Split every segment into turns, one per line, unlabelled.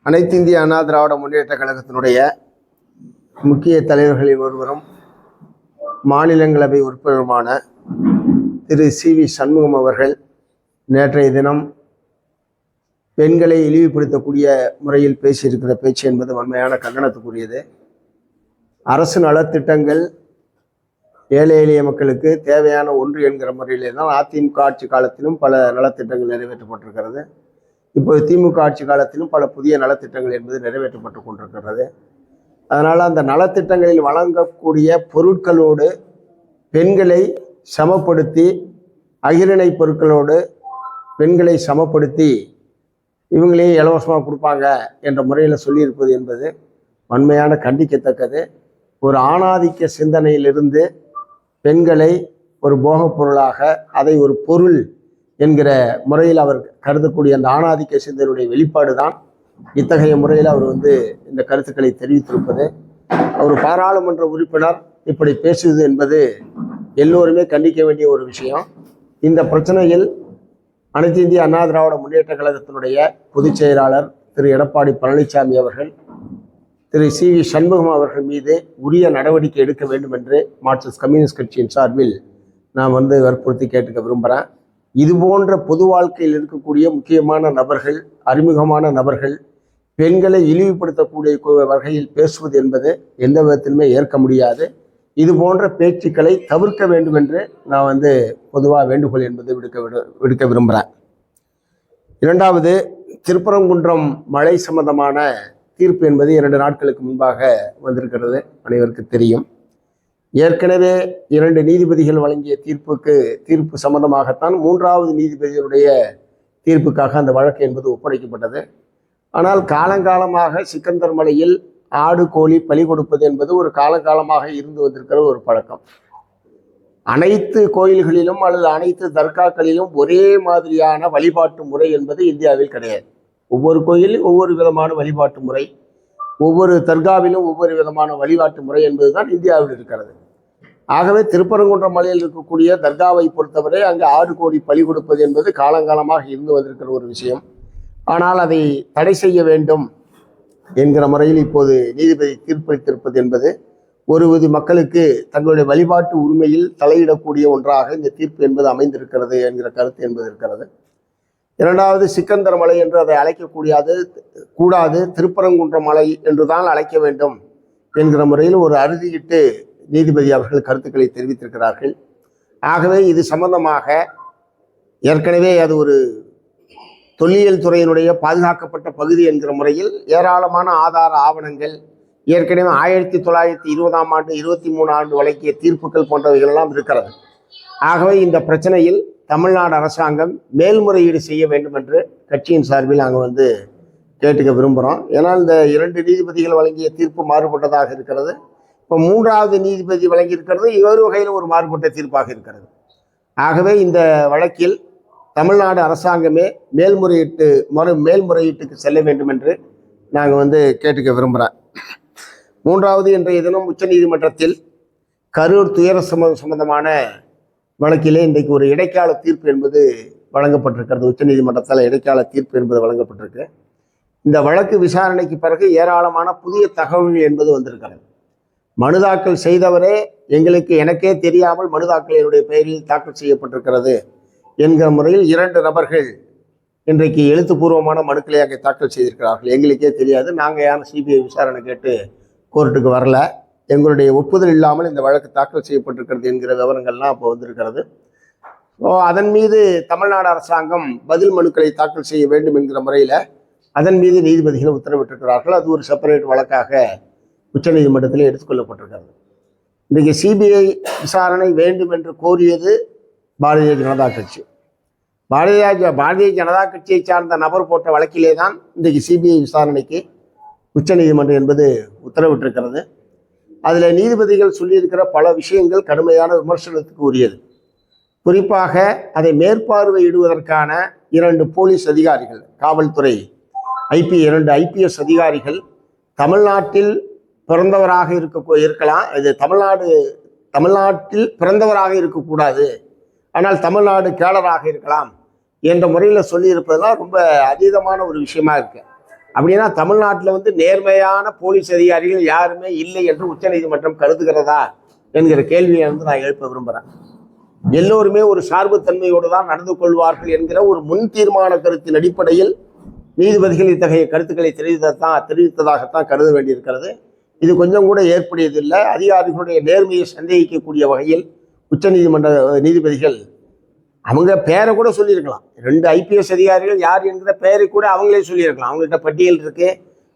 அனைத்து இந்திய அண்ணா திராவிட முன்னேற்ற கழகத்தினுடைய முக்கிய தலைவர்களில் ஒருவரும் மாநிலங்களவை உறுப்பினருமான திரு சி.வி. சண்முகம் அவர்கள் நேற்றைய தினம் பெண்களை இழிவுபடுத்தக்கூடிய முறையில் பேசியிருக்கிற பேச்சு என்பது வன்மையான கண்டனத்துக்குரியது. அரசு நலத்திட்டங்கள் ஏழை எளிய மக்களுக்கு தேவையான ஒன்று என்கிற முறையிலே தான் அதிமுக ஆட்சி காலத்திலும் பல நலத்திட்டங்கள் நிறைவேற்றப்பட்டிருக்கிறது. இப்போது திமுக ஆட்சி காலத்திலும் பல புதிய நலத்திட்டங்கள் என்பது நிறைவேற்றப்பட்டு கொண்டிருக்கிறது. அதனால் அந்த நலத்திட்டங்களில் வழங்கக்கூடிய பொருட்களோடு பெண்களை சமப்படுத்தி, அகிரிணை பொருட்களோடு பெண்களை சமப்படுத்தி இவங்களையும் இலவசமாக கொடுப்பாங்க என்ற முறையில் சொல்லியிருப்பது என்பது வன்மையான கண்டிக்கத்தக்கது. ஒரு ஆணாதிக்க சிந்தனையிலிருந்து பெண்களை ஒரு போகப் பொருளாக, அதை ஒரு பொருள் என்கிற முறையில் அவர் கருதக்கூடிய அந்த ஆணாதிக்க சிந்தனையுடைய வெளிப்பாடு தான் இத்தகைய முறையில் அவர் இந்த கருத்துக்களை தெரிவித்திருப்பது. அவர் பாராளுமன்ற உறுப்பினர் இப்படி பேசுவது என்பது எல்லோருமே கண்டிக்க வேண்டிய ஒரு விஷயம். இந்த பிரச்சனையில் அனைத்து இந்திய அண்ணா திராவிட முன்னேற்ற கழகத்தினுடைய பொதுச் செயலாளர் திரு எடப்பாடி பழனிசாமி அவர்கள் திரு சி.வி. சண்முகம் அவர்கள் மீது உரிய நடவடிக்கை எடுக்க வேண்டும் என்று மார்க்சிஸ்ட் கம்யூனிஸ்ட் கட்சியின் சார்பில் நான் வற்புறுத்தி கேட்டுக்க விரும்புகிறேன். இது போன்ற பொது வாழ்க்கையில் இருக்கக்கூடிய முக்கியமான நபர்கள், அறிமுகமான நபர்கள் பெண்களை இழிவுபடுத்தக்கூடிய வகையில் பேசுவது என்பது எந்த விதத்திலுமே ஏற்க முடியாது. இது போன்ற பேச்சுக்களை தவிர்க்க வேண்டும் என்று நான் பொதுவாக வேண்டுகோள் என்பது விடுக்க விரும்புகிறேன். இரண்டாவது, திருப்பரங்குன்றம் மழை சம்பந்தமான தீர்ப்பு என்பது 2 நாட்களுக்கு முன்பாக வந்திருக்கிறது, அனைவருக்கு தெரியும். ஏற்கனவே 2 நீதிபதிகள் வழங்கிய தீர்ப்பு சம்பந்தமாகத்தான் 3வது நீதிபதிகளுடைய தீர்ப்புக்காக அந்த வழக்கு என்பது ஒப்படைக்கப்பட்டது. ஆனால் காலங்காலமாக சிக்கந்தர் மலையில் ஆடு கோழி பலி கொடுப்பது என்பது ஒரு காலங்காலமாக இருந்து வந்திருக்கிற ஒரு பழக்கம். அனைத்து கோயில்களிலும் அல்லது அனைத்து தர்காக்களிலும் ஒரே மாதிரியான வழிபாட்டு முறை என்பது இந்தியாவில் கிடையாது. ஒவ்வொரு கோயிலும் ஒவ்வொரு விதமான வழிபாட்டு முறை, ஒவ்வொரு தர்காவிலும் ஒவ்வொரு விதமான வழிபாட்டு முறை என்பதுதான் இந்தியாவில் இருக்கிறது. ஆகவே திருப்பரங்குன்றம் மலையில் இருக்கக்கூடிய தர்காவை பொறுத்தவரை அங்கு ஆடு கோழி பலி கொடுப்பது என்பது காலங்காலமாக இருந்து வந்திருக்கிற ஒரு விஷயம். ஆனால் அதை தடை செய்ய வேண்டும் என்கிற முறையில் இப்போது நீதிபதி தீர்ப்பளித்திருப்பது என்பது ஒருவித மக்களுக்கு தங்களுடைய வழிபாட்டு உரிமையில் தலையிடக்கூடிய ஒன்றாக இந்த தீர்ப்பு என்பது அமைந்திருக்கிறது என்கிற கருத்து என்பது இருக்கிறது. இரண்டாவது, சிக்கந்தர் மலை என்று அதை கூடாது, திருப்பரங்குன்றம் மலை என்றுதான் அழைக்க வேண்டும் என்கிற முறையில் ஒரு அறுதியிட்டு நீதிபதி அவர்கள் கருத்துக்களை தெரிவித்திருக்கிறார்கள். ஆகவே இது சம்பந்தமாக ஏற்கனவே அது ஒரு தொல்லியல் துறையினுடைய பாதுகாக்கப்பட்ட பகுதி என்கிற முறையில் ஏராளமான ஆதார ஆவணங்கள், ஏற்கனவே 1920ஆம் ஆண்டு 23 ஆண்டு வழங்கிய தீர்ப்புகள் போன்றவைகள் எல்லாம் இருக்கிறது. ஆகவே இந்த பிரச்சனையில் தமிழ்நாடு அரசாங்கம் மேல்முறையீடு செய்ய வேண்டும் என்று கட்சியின் சார்பில் நாங்கள் கேட்டுக்க விரும்புகிறோம். ஏன்னால் இந்த 2 நீதிபதிகள் வழங்கிய தீர்ப்பு மாறுபட்டதாக இருக்கிறது. இப்போ 3வது நீதிபதி வழங்கியிருக்கிறது ஒரு வகையில் ஒரு மாறுபட்ட தீர்ப்பாக இருக்கிறது. ஆகவே இந்த வழக்கில் தமிழ்நாடு அரசாங்கமே மேல்முறையீட்டுக்கு செல்ல வேண்டும் என்று நாங்கள் கேட்டுக்க விரும்புகிறோம். 3வது, இன்றைய தினம் உச்சநீதிமன்றத்தில் கரூர் துயர சம்பந்தமான வழக்கிலே இன்றைக்கு ஒரு இடைக்கால தீர்ப்பு என்பது வழங்கப்பட்டிருக்கிறது. உச்சநீதிமன்றத்தால் இடைக்கால தீர்ப்பு என்பது வழங்கப்பட்டிருக்கு. இந்த வழக்கு விசாரணைக்கு பிறகு ஏராளமான புதிய தகவல்கள் என்பது வந்திருக்கிறது. மனு தாக்கல் செய்தவரே எனக்கே தெரியாமல் மனு தாக்கல் என்னுடைய பெயரில் தாக்கல் செய்யப்பட்டிருக்கிறது என்கிற முறையில் 2 நபர்கள் இன்றைக்கு எழுத்துப்பூர்வமான மனுக்களை அங்கே தாக்கல் செய்திருக்கிறார்கள். எங்களுக்கே தெரியாது, நாங்கள் யாரும் சிபிஐ விசாரணை கேட்டு கோர்ட்டுக்கு வரல, எங்களுடைய ஒப்புதல் இல்லாமல் இந்த வழக்கு தாக்கல் செய்யப்பட்டிருக்கிறது என்கிற விவரங்கள்லாம் இப்போ வந்திருக்கிறது. அதன் மீது தமிழ்நாடு அரசாங்கம் பதில் மனுக்களை தாக்கல் செய்ய வேண்டும் என்கிற முறையில் அதன் மீது நீதிபதிகள் உத்தரவிட்டிருக்கிறார்கள். அது ஒரு செப்பரேட் வழக்காக உச்சநீதிமன்றத்தில் எடுத்துக்கொள்ளப்பட்டிருக்கிறது. இன்றைக்கு சிபிஐ விசாரணை வேண்டும் என்று கோரியது பாரதிய ஜனதா கட்சி. பாரதிய ஜனதா கட்சியை சார்ந்த நபர் போட்ட வழக்கிலே தான் இன்றைக்கு சிபிஐ விசாரணைக்கு உச்சநீதிமன்றம் என்பது உத்தரவிட்டிருக்கிறது. அதில் நீதிபதிகள் சொல்லியிருக்கிற பல விஷயங்கள் கடுமையான விமர்சனத்துக்கு உரியது. குறிப்பாக அதை மேற்பார்வையிடுவதற்கான 2 போலீஸ் அதிகாரிகள், காவல்துறை 2 ஐபிஎஸ் அதிகாரிகள் தமிழ்நாட்டில் பிறந்தவராக இருக்கலாம். இது தமிழ்நாட்டில் பிறந்தவராக இருக்கக்கூடாது, ஆனால் தமிழ்நாடு கேடராக இருக்கலாம் என்ற முறையில் சொல்லியிருப்பதெல்லாம் ரொம்ப அதீதமான ஒரு விஷயமா இருக்கு. அப்படின்னா தமிழ்நாட்டில் வந்து நேர்மையான போலீஸ் அதிகாரிகள் யாருமே இல்லை என்று உச்சநீதிமன்றம் கருதுகிறதா என்கிற கேள்வியை வந்து நான் எழுப்ப விரும்புகிறேன். எல்லோருமே ஒரு சார்புத்தன்மையோடு தான் நடந்து கொள்வார்கள் என்கிற ஒரு முன் தீர்மான கருத்தின் அடிப்படையில் நீதிபதிகள் இத்தகைய கருத்துக்களை தெரிவித்ததாகத்தான் கருத வேண்டியிருக்கிறது. இது கொஞ்சம் கூட ஏற்புடையதில்லை. அதிகாரிகளுடைய நேர்மையை சந்தேகிக்கக்கூடிய வகையில் உச்சநீதிமன்ற நீதிபதிகள் அவங்க பேரை கூட சொல்லியிருக்கலாம். 2 IPS அதிகாரிகள் யார் என்கிற பெயரை கூட அவங்களே சொல்லியிருக்கலாம். அவங்கள்ட்ட பட்டியல் இருக்கு,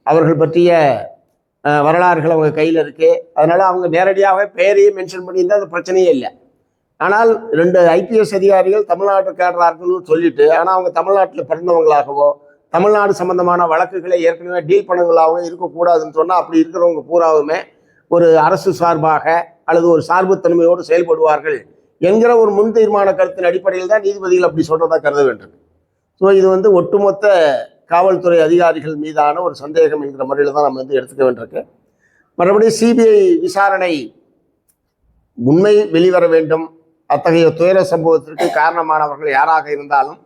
அவர்கள் பற்றிய வரலாறுகள் அவங்க கையில் இருக்கு. அதனால அவங்க நேரடியாக பெயரையே மென்ஷன் பண்ணியிருந்தால் அது பிரச்சனையே இல்லை. ஆனால் 2 IPS அதிகாரிகள் தமிழ்நாட்டு கேடரார்கள்னு சொல்லிட்டு, ஆனால் அவங்க தமிழ்நாட்டில் பிறந்தவங்களாகவோ தமிழ்நாடு சம்பந்தமான வழக்குகளை ஏற்கனவே டீல் பண்ணவங்களாகவும் இருக்கக்கூடாதுன்னு சொன்னால், அப்படி இருக்கிறவங்க பூராவுமே ஒரு அரசு சார்பாக அல்லது ஒரு சார்புத்தன்மையோடு செயல்படுவார்கள் என்கிற ஒரு முன் தீர்மான கருத்தின் அடிப்படையில் தான் நீதிபதிகள் அப்படி சொல்றதா கருத வேண்டும். ஸோ இது வந்து ஒட்டுமொத்த காவல்துறை அதிகாரிகள் மீதான ஒரு சந்தேகம் என்கிற முறையில் தான் நம்ம வந்து எடுத்துக்க வேண்டியிருக்கு. மறுபடியும் CBI விசாரணை உண்மை வெளிவர வேண்டும். அத்தகைய துயர சம்பவத்திற்கு காரணமானவர்கள் யாராக இருந்தாலும்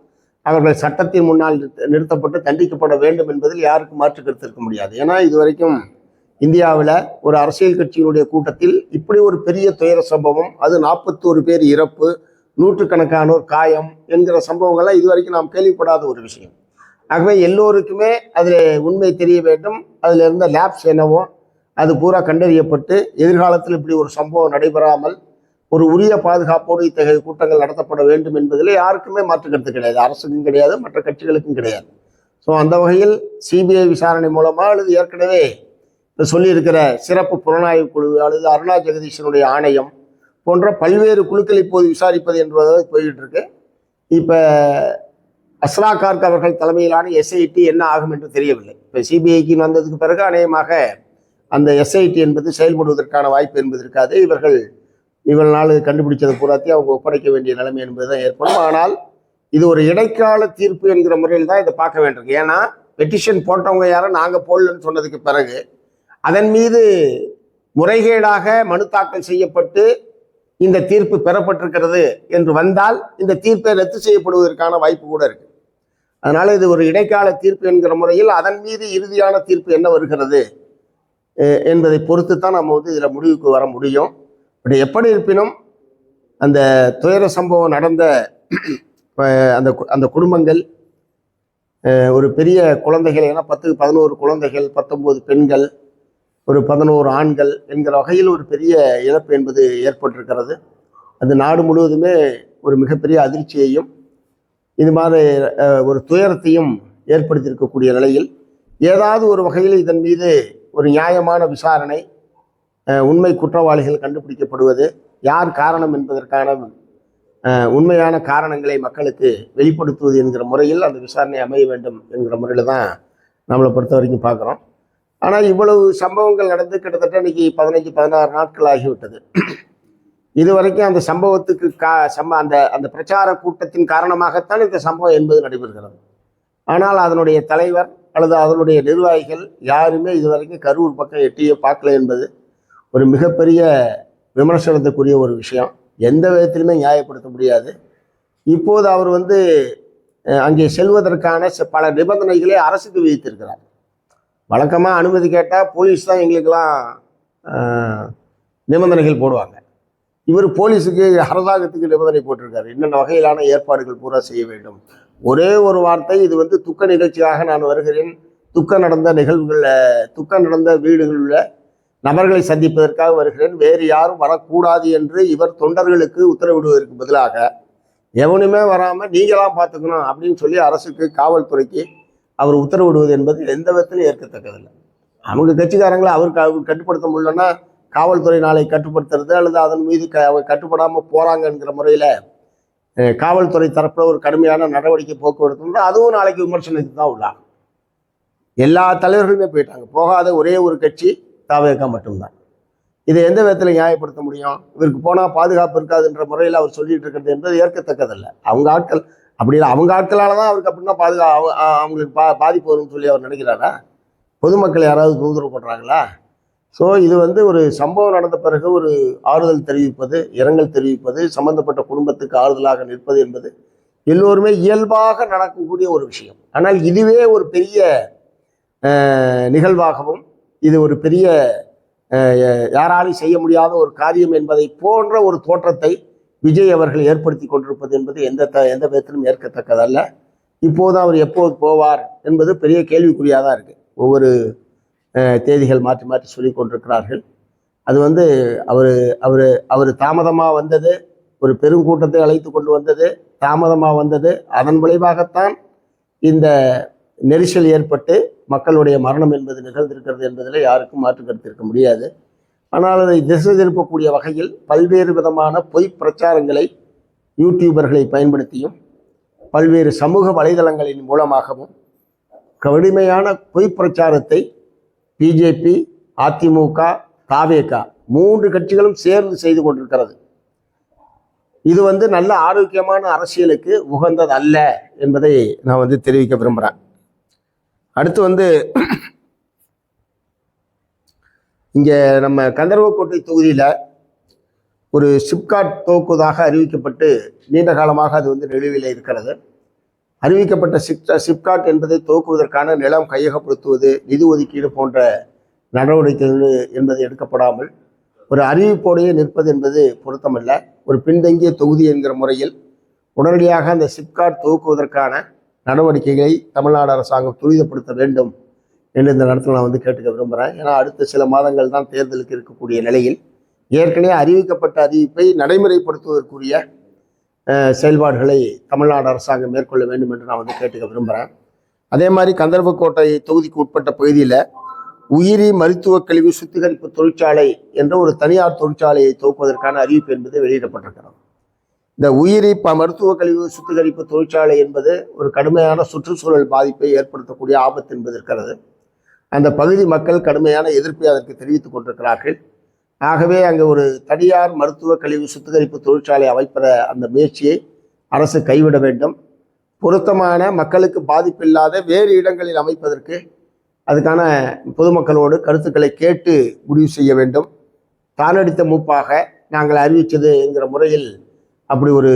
அவர்கள் சட்டத்தின் முன்னால் நிறுத்தப்பட்டு தண்டிக்கப்பட வேண்டும் என்பதில் யாருக்கும் மாற்று கருத்து இருக்க முடியாது. ஏன்னா இதுவரைக்கும் இந்தியாவில் ஒரு அரசியல் கட்சியினுடைய கூட்டத்தில் இப்படி ஒரு பெரிய துயர சம்பவம், அது 41 பேர் இறப்பு, நூற்றுக்கணக்கானோர் காயம் என்கிற சம்பவங்கள்லாம் இதுவரைக்கும் நாம் கேள்விப்படாத ஒரு விஷயம். ஆகவே எல்லோருக்குமே அதில் உண்மை தெரிய வேண்டும். அதில் இருந்த லேப்ஸ் என்னவோ அது பூரா கண்டறியப்பட்டு எதிர்காலத்தில் இப்படி ஒரு சம்பவம் நடைபெறாமல் ஒரு உரிய பாதுகாப்போடு இத்தகைய கூட்டங்கள் நடத்தப்பட வேண்டும் என்பதில் யாருக்குமே மாற்று கருத்து கிடையாது. அரசுக்கும் கிடையாது, மற்ற கட்சிகளுக்கும் கிடையாது. ஸோ அந்த வகையில் CBI விசாரணை மூலமாக அல்லது ஏற்கனவே சொல்லியிருக்கிற சிறப்பு புலனாய்வு குழு அல்லது அருணா ஜெகதீஷனுடைய ஆணையம் போன்ற பல்வேறு குழுக்கள் இப்போது விசாரிப்பது என்பதாக போய்கிட்டு இருக்கு. இப்போ அஸ்ரா கார்க் அவர்கள் தலைமையிலான SIT என்ன ஆகும் என்று தெரியவில்லை. இப்போ CBIக்கு வந்ததுக்கு பிறகு அநேகமாக அந்த SIT என்பது செயல்படுவதற்கான வாய்ப்பு என்பது இருக்காது. இவ்வளவு நாள் கண்டுபிடிச்சதை பூராத்தையும் அவங்க ஒப்படைக்க வேண்டிய நிலைமை என்பதுதான் ஏற்படும். ஆனால் இது ஒரு இடைக்கால தீர்ப்பு என்கிற முறையில் தான் இதை பார்க்க வேண்டும். ஏன்னா பெட்டிஷன் போட்டவங்க யாரும் நாங்கள் போடலன்னு சொன்னதுக்கு பிறகு அதன் மீது முறைகேடாக மனு தாக்கல் செய்யப்பட்டு இந்த தீர்ப்பு பெறப்பட்டிருக்கிறது என்று வந்தால் இந்த தீர்ப்பை ரத்து செய்யப்படுவதற்கான வாய்ப்பு கூட இருக்கு. அதனால இது ஒரு இடைக்கால தீர்ப்பு என்கிற முறையில் அதன் மீது இறுதியான தீர்ப்பு என்ன வருகிறது என்பதை பொறுத்து தான் நம்ம வந்து இதில் முடிவுக்கு வர முடியும். பட் எப்படி இருப்பினும் அந்த துயர சம்பவம் நடந்த அந்த குடும்பங்கள் ஒரு பெரிய குழந்தைகள், ஏன்னா 10-11 குழந்தைகள், 19 பெண்கள், ஒரு 11 ஆண்கள் என்கிற வகையில் ஒரு பெரிய இழப்பு என்பது ஏற்பட்டிருக்கிறது. அது நாடு முழுவதுமே ஒரு மிகப்பெரிய அதிர்ச்சியையும் இது மாதிரி ஒரு துயரத்தையும் ஏற்படுத்தியிருக்கக்கூடிய நிலையில் ஏதாவது ஒரு வகையில் இதன் மீது ஒரு நியாயமான விசாரணை, உண்மை குற்றவாளிகள் கண்டுபிடிக்கப்படுவது, யார் காரணம் என்பதற்கான உண்மையான காரணங்களை மக்களுக்கு வெளிப்படுத்துவது என்கிற முறையில் அந்த விசாரணை அமைய வேண்டும் என்கிற முறையில் தான் நம்மளை பொறுத்த வரைக்கும் பார்க்குறோம். ஆனால் இவ்வளவு சம்பவங்கள் நடந்து கிட்டத்தட்ட இன்னைக்கு 15-16 நாட்கள் ஆகிவிட்டது. இதுவரைக்கும் அந்த சம்பவத்துக்கு அந்த பிரச்சார கூட்டத்தின் காரணமாகத்தான் இந்த சம்பவம் என்பது நடைபெறுகிறது. ஆனால் அதனுடைய தலைவர் அல்லது அதனுடைய நிர்வாகிகள் யாருமே இதுவரைக்கும் கரூர் பக்கம் எட்டியே பார்க்கல என்பது ஒரு மிகப்பெரிய விமர்சனத்துக்குரிய ஒரு விஷயம். எந்த விதத்திலுமே நியாயப்படுத்த முடியாது. இப்போது அவர் வந்து அங்கே செல்வதற்கான பல நிபந்தனைகளை அரசுக்கு விதித்திருக்கிறார். வழக்கமாக அனுமதி கேட்டால் போலீஸ் தான் எங்களுக்கெல்லாம் நிபந்தனைகள் போடுவாங்க. இவர் போலீஸுக்கு அரசாங்கத்துக்கு நிபந்தனை போட்டிருக்காரு. என்னென்ன வகையிலான ஏற்பாடுகள் பூரா செய்ய வேண்டும். ஒரே ஒரு வார்த்தை, இது வந்து துக்க நிகழ்ச்சியாக நான் வருகிறேன், துக்கம் நடந்த வீடுகளில் நபர்களை சந்திப்பதற்காக வருகிறேன், வேறு யாரும் வரக்கூடாது என்று இவர் தொண்டர்களுக்கு உத்தரவிடுவதற்கு பதிலாக எவனுமே வராமல் நீங்களாம் பார்த்துக்கணும் அப்படின்னு சொல்லி அரசுக்கு, காவல்துறைக்கு அவர் உத்தரவிடுவது என்பது எந்த விதத்திலும் ஏற்கத்தக்கதில்லை. அவங்க கட்சிக்காரங்களை அவர் கட்டுப்படுத்த முடியலன்னா காவல்துறை நாளை கட்டுப்படுத்துறது அல்லது அதன் மீது அவங்க கட்டுப்படாமல் போகிறாங்கங்கிற முறையில் காவல்துறை தரப்பில் ஒரு கடுமையான நடவடிக்கை போக்குவரத்து, அதுவும் நாளைக்கு விமர்சனத்துக்கு தான் உள்ளாகும். எல்லா தலைவர்களுமே போயிட்டாங்க. போகாத ஒரே ஒரு கட்சி தாவேகா மட்டும்தான். இதை எந்த விதத்தில் நியாயப்படுத்த முடியும்? இவருக்கு போனால் பாதுகாப்பு இருக்காதுன்ற முறையில் அவர் சொல்லிட்டு இருக்கிறது என்பது ஏற்கத்தக்கதில்லை. அவங்க ஆட்கள் அப்படி இல்லை, அவங்க ஆட்களால் தான் அவருக்கு அப்படின்னா அவங்களுக்கு பாதிப்பு வரும்னு சொல்லி அவர் நினைக்கிறாரா? பொதுமக்கள் யாராவது தொந்தரவு பண்ணுறாங்களா? ஸோ இது வந்து ஒரு சம்பவம் நடந்த பிறகு ஒரு ஆறுதல் தெரிவிப்பது, இரங்கல் தெரிவிப்பது, சம்பந்தப்பட்ட குடும்பத்துக்கு ஆறுதலாக நிற்பது என்பது எல்லோருமே இயல்பாக நடக்கக்கூடிய ஒரு விஷயம். ஆனால் இதுவே ஒரு பெரிய நிகழ்வாகவும் இது ஒரு பெரிய யாராலும் செய்ய முடியாத ஒரு காரியம் என்பதை போன்ற ஒரு தோற்றத்தை விஜய் அவர்கள் ஏற்படுத்தி கொண்டிருப்பது என்பது எந்த விதத்திலும் ஏற்கத்தக்கதல்ல. இப்போது அவர் எப்போது போவார் என்பது பெரிய கேள்விக்குறியாக தான் இருக்குது. ஒவ்வொரு தேதிகள் மாற்றி மாற்றி சொல்லி கொண்டிருக்கிறார்கள். அது அவர் தாமதமாக வந்தது, ஒரு பெருங்கூட்டத்தை அழைத்து கொண்டு வந்தது தாமதமாக வந்தது. அதன் விளைவாகத்தான் இந்த நெரிசல் ஏற்பட்டு மக்களுடைய மரணம் என்பது நிகழ்ந்திருக்கிறது என்பதில் யாருக்கும் மாற்று கருத்து இருக்க முடியாது. ஆனால் அதை திசை திருப்பக்கூடிய வகையில் பல்வேறு விதமான பொய் பிரச்சாரங்களை யூடியூபர்களை பயன்படுத்தியும் பல்வேறு சமூக வலைதளங்களின் மூலமாகவும் கடுமையான பொய் பிரச்சாரத்தை பிஜேபி, அதிமுக, தாவேக 3 கட்சிகளும் சேர்ந்து செய்து கொண்டிருக்கிறது. இது நல்ல ஆரோக்கியமான அரசியலுக்கு உகந்தது அல்ல என்பதை நான் தெரிவிக்க விரும்புகிறேன். அடுத்து இங்கே நம்ம கந்தர்வக்கோட்டை தொகுதியில் ஒரு சிப்காட் துவக்குவதாக அறிவிக்கப்பட்டு நீண்ட காலமாக அது நிலுவையில் இருக்கிறது. அறிவிக்கப்பட்ட சிப்காட் என்பதை துவக்குவதற்கான நிலம் கையகப்படுத்துவது, நிதி ஒதுக்கீடு போன்ற நடவடிக்கைகள் என்பது எடுக்கப்படாமல் ஒரு அறிவிப்போடையே நிற்பது என்பது பொருத்தமல்ல. ஒரு பின்தங்கிய தொகுதி என்கிற முறையில் உடனடியாக அந்த சிப்காட் துவக்குவதற்கான நடவடிக்கைகளை தமிழ்நாடு அரசாங்கம் துரிதப்படுத்த வேண்டும் என்று இந்த நேரத்தில் நான் கேட்டுக்க விரும்புகிறேன். ஏன்னா அடுத்த சில மாதங்கள் தான் தேர்தலுக்கு இருக்கக்கூடிய நிலையில் ஏற்கனவே அறிவிக்கப்பட்ட அறிவிப்பை நடைமுறைப்படுத்துவதற்குரிய செயல்பாடுகளை தமிழ்நாடு அரசாங்கம் மேற்கொள்ள வேண்டும் என்று நான் கேட்டுக்க விரும்புகிறேன். அதே மாதிரி கந்தர்வக்கோட்டை தொகுதிக்கு உட்பட்ட பகுதியில் உயிரி மருத்துவ கழிவு சுத்திகரிப்பு தொழிற்சாலை என்ற ஒரு தனியார் தொழிற்சாலையை துவக்குவதற்கான அறிவிப்பு என்பது வெளியிடப்பட்டிருக்கிறது. இந்த உயிரி மருத்துவ கழிவு சுத்திகரிப்பு தொழிற்சாலை என்பது ஒரு கடுமையான சுற்றுச்சூழல் பாதிப்பை ஏற்படுத்தக்கூடிய ஆபத்து என்பது இருக்கிறது. அந்த பகுதி மக்கள் கடுமையான எதிர்ப்பை அதற்கு தெரிவித்துக் கொண்டிருக்கிறார்கள். ஆகவே அங்கே ஒரு தனியார் மருத்துவ கழிவு சுத்திகரிப்பு தொழிற்சாலை அமைப்பத அந்த முயற்சியை அரசு கைவிட வேண்டும். பொருத்தமான மக்களுக்கு பாதிப்பில்லாத வேறு இடங்களில் அமைப்பதற்கு அதுக்கான பொதுமக்களோடு கருத்துக்களை கேட்டு முடிவு செய்ய வேண்டும். தானடித்த மூப்பாக நாங்கள் அறிவித்தது என்கிற முறையில் அப்படி ஒரு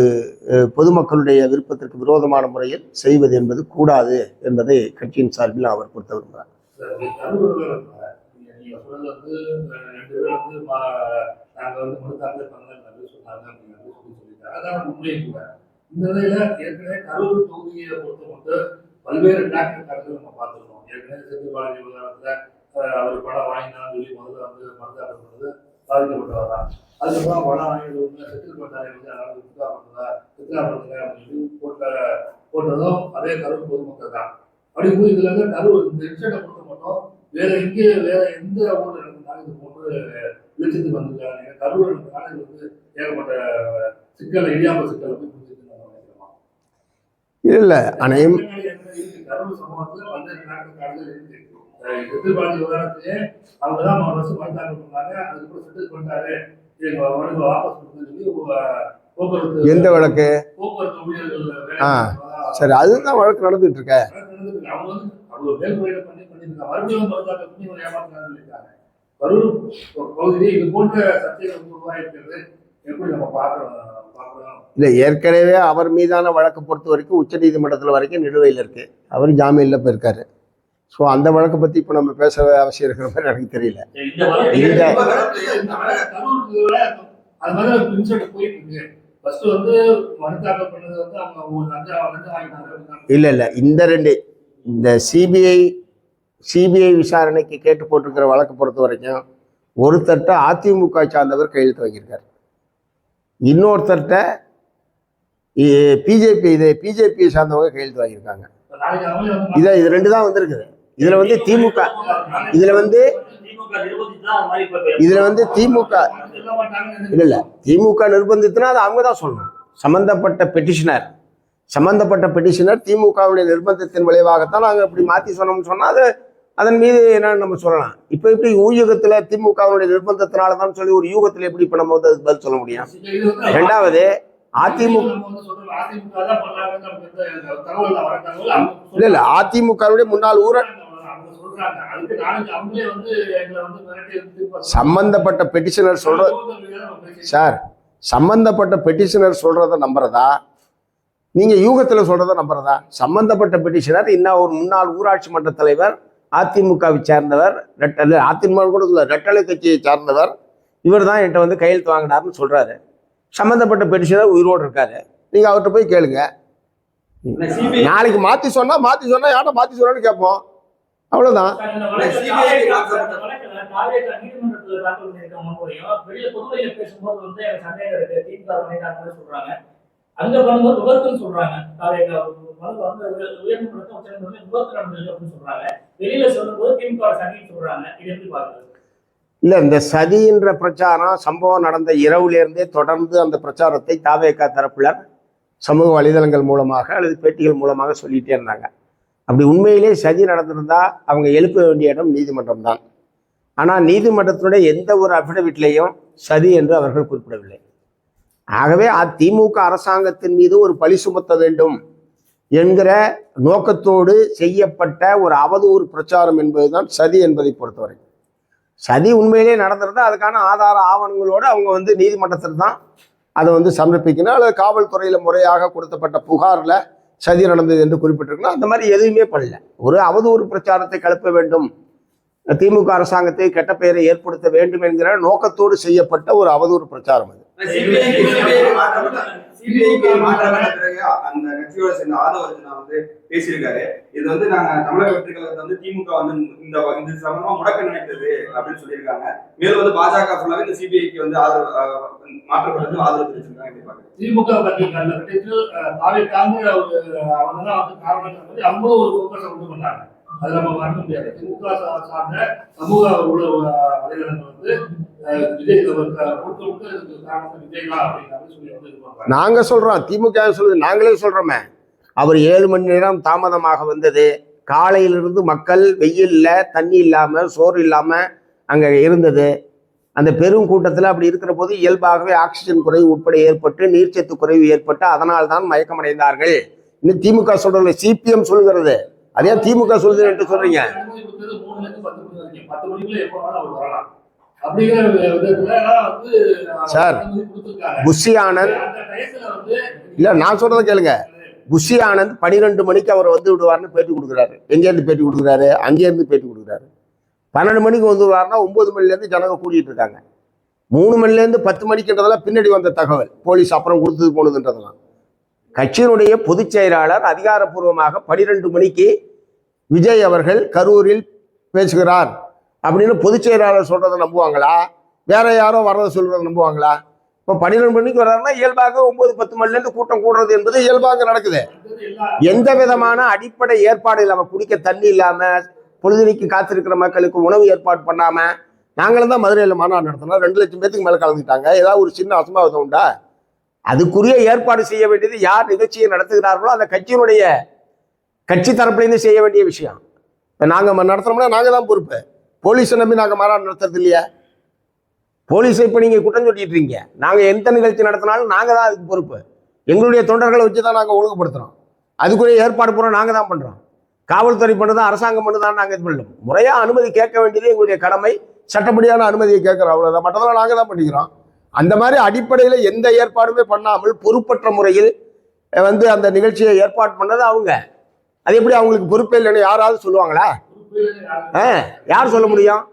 பொதுமக்களுடைய விருப்பத்திற்கு விரோதமான முறையில் செய்வது என்பது கூடாது என்பதை கட்சியின் சார்பில் அவர் பொறுத்த விரும்புகிறார்.
இந்த நிலையில ஏற்கனவே கரூர் தொகுதியை பொறுத்த மட்டும் பல்வேறு டிராக்டர்கள் நம்ம பார்த்துருக்கோம். ஏற்கனவே செந்தில்பாலாஜி விவகாரத்துல அவர் படம் வாங்கினான்னு சொல்லி முதல்ல மனதாக்கம் பண்ணது பாதிக்கப்பட்டவர் தான். அதுக்கப்புறம் படம் வாங்கிட்டு செட்டில் பண்ணாரு வித்ரா பண்ணுங்க அப்படின்னு போட்டதும் அதே கரூர் பொதுமக்கள் தான். அப்படிங்கும்போது இதுல கரூர் இந்த இன்சிடென்ட்டை பொறுத்த மட்டும் வேற எந்த ஊர்ல இருந்தாலும் இது போன்று வெளிச்சத்துக்கு வந்திருக்காங்க. கரூர் இருந்ததுனால இது ஏகப்பட்ட சிக்கல், இடியாம சிக்கல் போய்
இல்லை அனைவரும்
கரூர் சமூகத்துல பல்வேறு இருக்கு. செந்தில்பாலாஜி விவகாரத்திலே அவங்கதான் வருஷம் மறுத்தாக்கம் பண்ணாங்க. அதுக்கப்புறம் செட்டில் பண்ணிட்டாரு, எங்க வழக்கு வாபஸ் கொடுத்து போக்குவரத்து
எந்த வழக்கு
போக்குவரத்து ஊழியர்கள்
சரி அதுதான் வழக்கு நடந்துட்டு இருக்க.
அவங்க அவர் மேல்முறையில பண்ணிருக்காங்க. மறுபடியும் மறுத்தாக்கம் பண்ணி ஒரு ஏமாற்றாங்க இருக்காங்க. கரூர் பகுதியிலே இது போன்ற சர்ச்சைகள் உருவாயிருக்கிறது எப்படி நம்ம பார்க்கலாம்?
இல்லை ஏற்கனவே அவர் மீதான வழக்கை பொறுத்த வரைக்கும் உச்சநீதிமன்றத்தில் வரைக்கும் நிலுவையில் இருக்குது. அவர் ஜாமீனில் போயிருக்காரு. ஸோ அந்த வழக்கை பற்றி இப்போ நம்ம பேச அவசியம் இருக்கிற மாதிரி எனக்கு தெரியல. இல்லை இந்த சிபிஐ விசாரணைக்கு கேட்டு போட்டிருக்கிற வழக்கை பொறுத்த வரைக்கும் ஒருத்தர்கிட்ட அதிமுக சார்ந்தவர் கையெழுத்து வாங்கியிருக்காரு, இன்னொருத்தர்கிட்ட பிஜேபியை சார்ந்தவங்க கையெழுத்து வாங்கியிருக்காங்க. இது 2 தான் வந்திருக்குது. இதுல திமுக திமுக இல்ல திமுக நிர்பந்தித்துனா அது அவங்க தான் சொல்லணும். சம்பந்தப்பட்ட பெட்டிஷனர் திமுகவுடைய நிர்பந்தத்தின் விளைவாகத்தான் நாங்கள் இப்படி மாற்றி சொன்னோம்னு சொன்னா அது அதன் மீது என்னன்னு நம்ம சொல்லலாம். இப்போ இப்படி யூகத்துல திமுகவுடைய நிர்பந்தத்தினால தான் சொல்லி ஒரு யூகத்துல எப்படி இப்ப நம்ம பதில் சொல்ல முடியும்? 2வது அதிமுக இல்ல அதிமுகவுடைய முன்னாள் சம்பந்தப்பட்ட பெட்டிஷனர் சொல்றத நம்புறதா, நீங்க யூகத்துல சொல்றத நம்புறதா? சம்பந்தப்பட்ட பெட்டிஷனர் இன்னும் ஒரு முன்னாள் ஊராட்சி மன்ற தலைவர் அதிமுகவை சேர்ந்தவர், அதிமுக கூட சொல்ல, ரெட்டலை கட்சியை சார்ந்தவர், இவர் தான் என்கிட்ட வந்து கையெழுத்து வாங்கினார்னு சொல்றாரு. சம்மந்தப்பட்ட பெட்டிஷனர் உயிரோடு இருக்காரு. நீங்க அவர்கிட்ட போய் கேளுங்க. நாளைக்கு மாத்தி சொன்னா யார்ட்ட மாத்தி சொன்னான்னு கேட்போம். அவ்வளவுதான்.
அங்க பண்ணும்போது விபத்துன்னு சொல்றாங்க. சொல்றாங்க. வெளியில சொல்லும்போது திமுக சதின்னு சொல்றாங்க. இது எப்படி பாக்குறது?
இல்ல, இந்த சதின்ற பிரச்சாரம் சம்பவம் நடந்த இரவுலேருந்தே தொடர்ந்து அந்த பிரச்சாரத்தை தாவேகா தரப்பினர் சமூக வலைதளங்கள் மூலமாக அல்லது பேட்டிகள் மூலமாக சொல்லிட்டே இருந்தாங்க. அப்படி உண்மையிலே சதி நடந்திருந்தா அவங்க எழுப்ப வேண்டிய இடம் நீதிமன்றம் தான். ஆனால் நீதிமன்றத்தினுடைய எந்த ஒரு அஃபிடவிட்லையும் சதி என்று அவர்கள் குறிப்பிடவில்லை. ஆகவே திமுக அரசாங்கத்தின் மீது ஒரு பழி சுமத்த வேண்டும் என்கிற நோக்கத்தோடு செய்யப்பட்ட ஒரு அவதூறு பிரச்சாரம் என்பதுதான் சதி என்பதை பொறுத்தவரை. சதி உண்மையிலே நடந்திருந்தால் அதுக்கான ஆதார ஆவணங்களோடு அவங்க வந்து நீதிமன்றத்தில் தான் அதை சமர்ப்பிக்கணும். அல்லது காவல்துறையில் முறையாக கொடுத்தப்பட்ட புகாரில் சதி நடந்தது என்று குறிப்பிட்டிருக்கணும். அந்த மாதிரி எதுவுமே பண்ணல. ஒரு அவதூறு பிரச்சாரத்தை கிளப்ப வேண்டும், திமுக அரசாங்கத்தை கெட்ட பெயரை ஏற்படுத்த வேண்டும் என்கிற நோக்கத்தோடு செய்யப்பட்ட ஒரு அவதூறு பிரச்சாரம் அது.
அந்த கட்சியோட சேர்ந்த ஆதவர்ஜனா பேசியிருக்காரு. இது நாங்க தமிழக வெற்றி கழகத்தை திமுக இந்த சம்பந்தமா முடக்க நினைத்தது அப்படின்னு சொல்லியிருக்காங்க. மேலும் பாஜக ஃபுல்லாவே இந்த சிபிஐக்கு மாற்றப்பட்டது ஆதரவு தெரிவிச்சிருக்காங்க.
திமுக அவங்களும் ஒரு போக்கத்தை உண்டு பண்ணாங்க. அது நம்ம மறக்க முடியாது. திமுக சார்ந்த சமூக வலைதளங்கள்
நாங்க சொல்றோம், திமுக சொல்லுது, நாங்களே சொல்றோமே. அவர் 7 மணி நேரம் தாமதமாக வந்தது. காலையிலிருந்து மக்கள் வெயில்ல தண்ணி இல்லாம சோறு இல்லாம அங்க இருந்தது. அந்த பெரும் கூட்டத்தில் அப்படி இருக்கிற போது இயல்பாகவே ஆக்சிஜன் குறைவு உட்பட ஏற்பட்டு நீர்ச்சத்து குறைவு ஏற்பட்டு அதனால்தான் மயக்கமடைந்தார்கள். இன்னும் திமுக சொல்றது, சிபிஎம் சொல்லுகிறது. அதே திமுக சொல்லுது என்று சொல்றீங்க. சார், புஷி ஆனந்த் இல்ல, நான் சொல்றதை கேளுங்க. புஷி ஆனந்த் 12 மணிக்கு அவர் விடுவார்னு பேட்டி கொடுக்குறாரு. எங்கேருந்து பேட்டி கொடுக்குறாரு? அங்கேருந்து பேட்டி கொடுக்குறாரு. 12 மணிக்கு விடுவார்னா 9 மணிலேருந்து ஜனங்க கூட்டிட்டு இருக்காங்க. 3 மணிலேருந்து 10 மணிக்குன்றதெல்லாம் பின்னாடி வந்த தகவல், போலீஸ் அப்புறம் கொடுத்தது போனதுன்றதெல்லாம். கட்சியினுடைய பொதுச் செயலாளர் அதிகாரப்பூர்வமாக 12 மணிக்கு விஜய் அவர்கள் கரூரில் பேசுகிறார் அப்படின்னு பொதுச் செயலாளர் சொல்றதை நம்புவாங்களா? வேற யாரோ வர்றதை சொல்றதை நம்புவாங்களா? இப்போ 12 மணிக்கு வர்றாருன்னா இயல்பாக 9-10 மணிலேருந்து கூட்டம் கூடுறது என்பது இயல்பாக நடக்குது. எந்த விதமான அடிப்படை ஏற்பாடு இல்லாம, குடிக்க தண்ணி இல்லாம, பொழுதுனைக்கு காத்திருக்கிற மக்களுக்கு உணவு ஏற்பாடு பண்ணாம, நாங்களும் தான் மதுரையில் மாநாடு நடத்தினோம். 2 லட்சம் பேத்துக்கு மேலே கலந்துட்டாங்க. ஏதாவது ஒரு சின்ன அசம்பாவிதம் உண்டா? அதுக்குரிய ஏற்பாடு செய்ய வேண்டியது யார் நிகழ்ச்சியை நடத்துகிறார்களோ அந்த கட்சியினுடைய கட்சி தரப்புலேருந்து செய்ய வேண்டிய விஷயம். இப்போ நாங்கள் நடத்துறோம்னா நாங்கள் தான் பொறுப்பு. போலீஸை நம்பி நாங்கள் மாநாடு நடத்துறது இல்லையா? போலீஸை இப்போ நீங்கள் குற்றம் சொல்லிட்டு இருக்கீங்க. நாங்கள் எந்த நிகழ்ச்சி நடத்தினாலும் நாங்கள் தான் அதுக்கு பொறுப்பு. எங்களுடைய தொண்டர்களை வச்சு தான் நாங்கள் ஒழுங்குபடுத்துகிறோம். அதுக்குரிய ஏற்பாடு பூரா நாங்கள் தான் பண்ணுறோம். காவல்துறை பண்ணுதான், அரசாங்கம் பண்ணுதான் நாங்கள் இது பண்ணணும். முறையாக அனுமதி கேட்க வேண்டியது எங்களுடைய கடமை. சட்டப்படியான அனுமதியை கேட்குறோம், அவ்வளோதான். மற்றதெல்லாம் நாங்கள் தான் பண்ணிக்கிறோம். அந்த மாதிரி அடிப்படையில் எந்த ஏற்பாடுமே பண்ணாமல் பொறுப்பற்ற முறையில் அந்த நிகழ்ச்சியை ஏற்பாடு பண்ணது அவங்க. அது எப்படி அவங்களுக்கு பொறுப்பே இல்லைன்னு யாராவது சொல்லுவாங்களா? யார் சொல்ல முடியும்?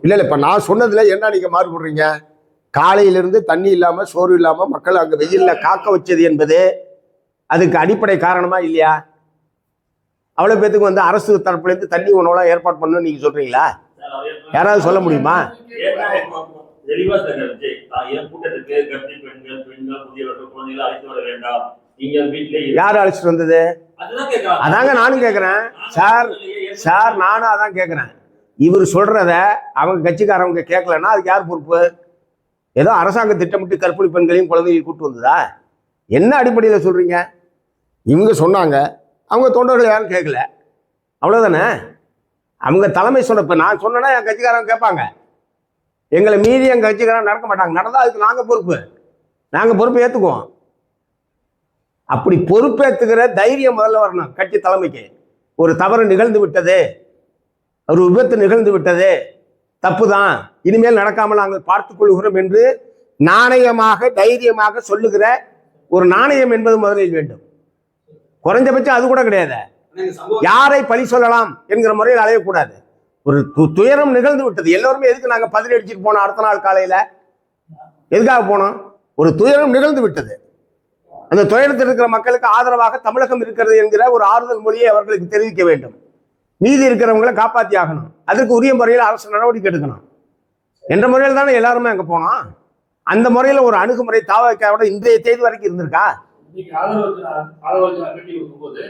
இல்ல இப்ப நான் சொன்னதுல என்ன நீங்க மாறுபடுறீங்க? காலையிலிருந்து தண்ணி இல்லாம சோறு இல்லாம மக்கள் அங்க வெயில்ல காக்க வச்சது என்பது அதுக்கு அடிப்படை காரணமா இல்லையா? அவ்வளவு பேத்துக்கு அரசு தரப்புல இருந்து தண்ணி உணவுலாம் ஏற்பாடு பண்ணணும்னு நீங்க சொல்றீங்களா? யாராவது சொல்ல முடியுமா?
தெளிவா கூட்டத்துக்கு கர்ப்பிணி பெண்கள், முதியவர்கள், குழந்தைகளை அழைத்து வர வேண்டாம். நீங்க வீட்டுல
யாரு அழைச்சிட்டு வந்தது? அதாங்க நானும் கேட்கிறேன் சார், நானும் அதான் கேட்கிறேன். இவர் சொல்றத அவங்க கட்சிக்காரவங்க கேட்கலன்னா அதுக்கு யார் பொறுப்பு? ஏதோ அரசாங்கம் திட்டமிட்டு கர்ப்பிணி பெண்களையும் குழந்தைகளையும் கூட்டு வந்ததா? என்ன அடிப்படையில் சொல்றீங்க? இவங்க சொன்னாங்க, அவங்க தொண்டர்கள் யாரும் கேட்கல, அவ்வளவுதானே. அவங்க தலைமை சொன்னப்ப நான் சொன்னேன்னா என் கட்சிக்காரங்க கேட்பாங்க. எங்களை மீறி எங்கள் கட்சிக்காரங்க நடக்க மாட்டாங்க. நடந்தால் அதுக்கு நாங்கள் பொறுப்பு ஏற்றுக்குவோம். அப்படி பொறுப்பேற்றுக்கிற தைரியம் முதல்ல வரணும் கட்சி தலைமைக்கு. ஒரு தவறு நிகழ்ந்து விட்டது, ஒரு விபத்து நிகழ்ந்து விட்டது, தப்பு தான், இனிமேல் நடக்காமல் நாங்கள் பார்த்துக் கொள்கிறோம் என்று நாணயமாக தைரியமாக சொல்லுகிற ஒரு நாணயம் என்பது முதலில் வேண்டும். குறைஞ்சபட்சம் அது கூட கிடையாது.
இந்த சம்பவம்
யாரை பழி சொல்லலாம் என்கிற முறையில் அலையக்கூடாது. ஒரு துயரம் நிகழ்ந்து விட்டது. எல்லோருமே எதுக்கு நாங்கள் பதில் அடிச்சுட்டு போனோம் அடுத்த நாள் காலையில்? எதுக்காக போனோம்? ஒரு துயரம் நிகழ்ந்து விட்டது. அந்த துயரத்தில் இருக்கிற மக்களுக்கு ஆதரவாக தமிழகம் இருக்கிறது என்கிற ஒரு ஆறுதல் மொழியை அவர்களுக்கு தெரிவிக்க வேண்டும். மீதி இருக்கிறவங்களை காப்பாற்றி ஆகணும். அதற்கு உரிய முறையில் அரசு நடவடிக்கை எடுக்கணும் என்ற முறையில் தானே எல்லாருமே அங்கே போனோம். அந்த முறையில் ஒரு அணுகுமுறை தாவக்காவோட இன்றைய தேதி வரைக்கும் இருந்திருக்கா?
இன்னைக்கு ஆதரவு பேட்டி கொடுக்கும்போது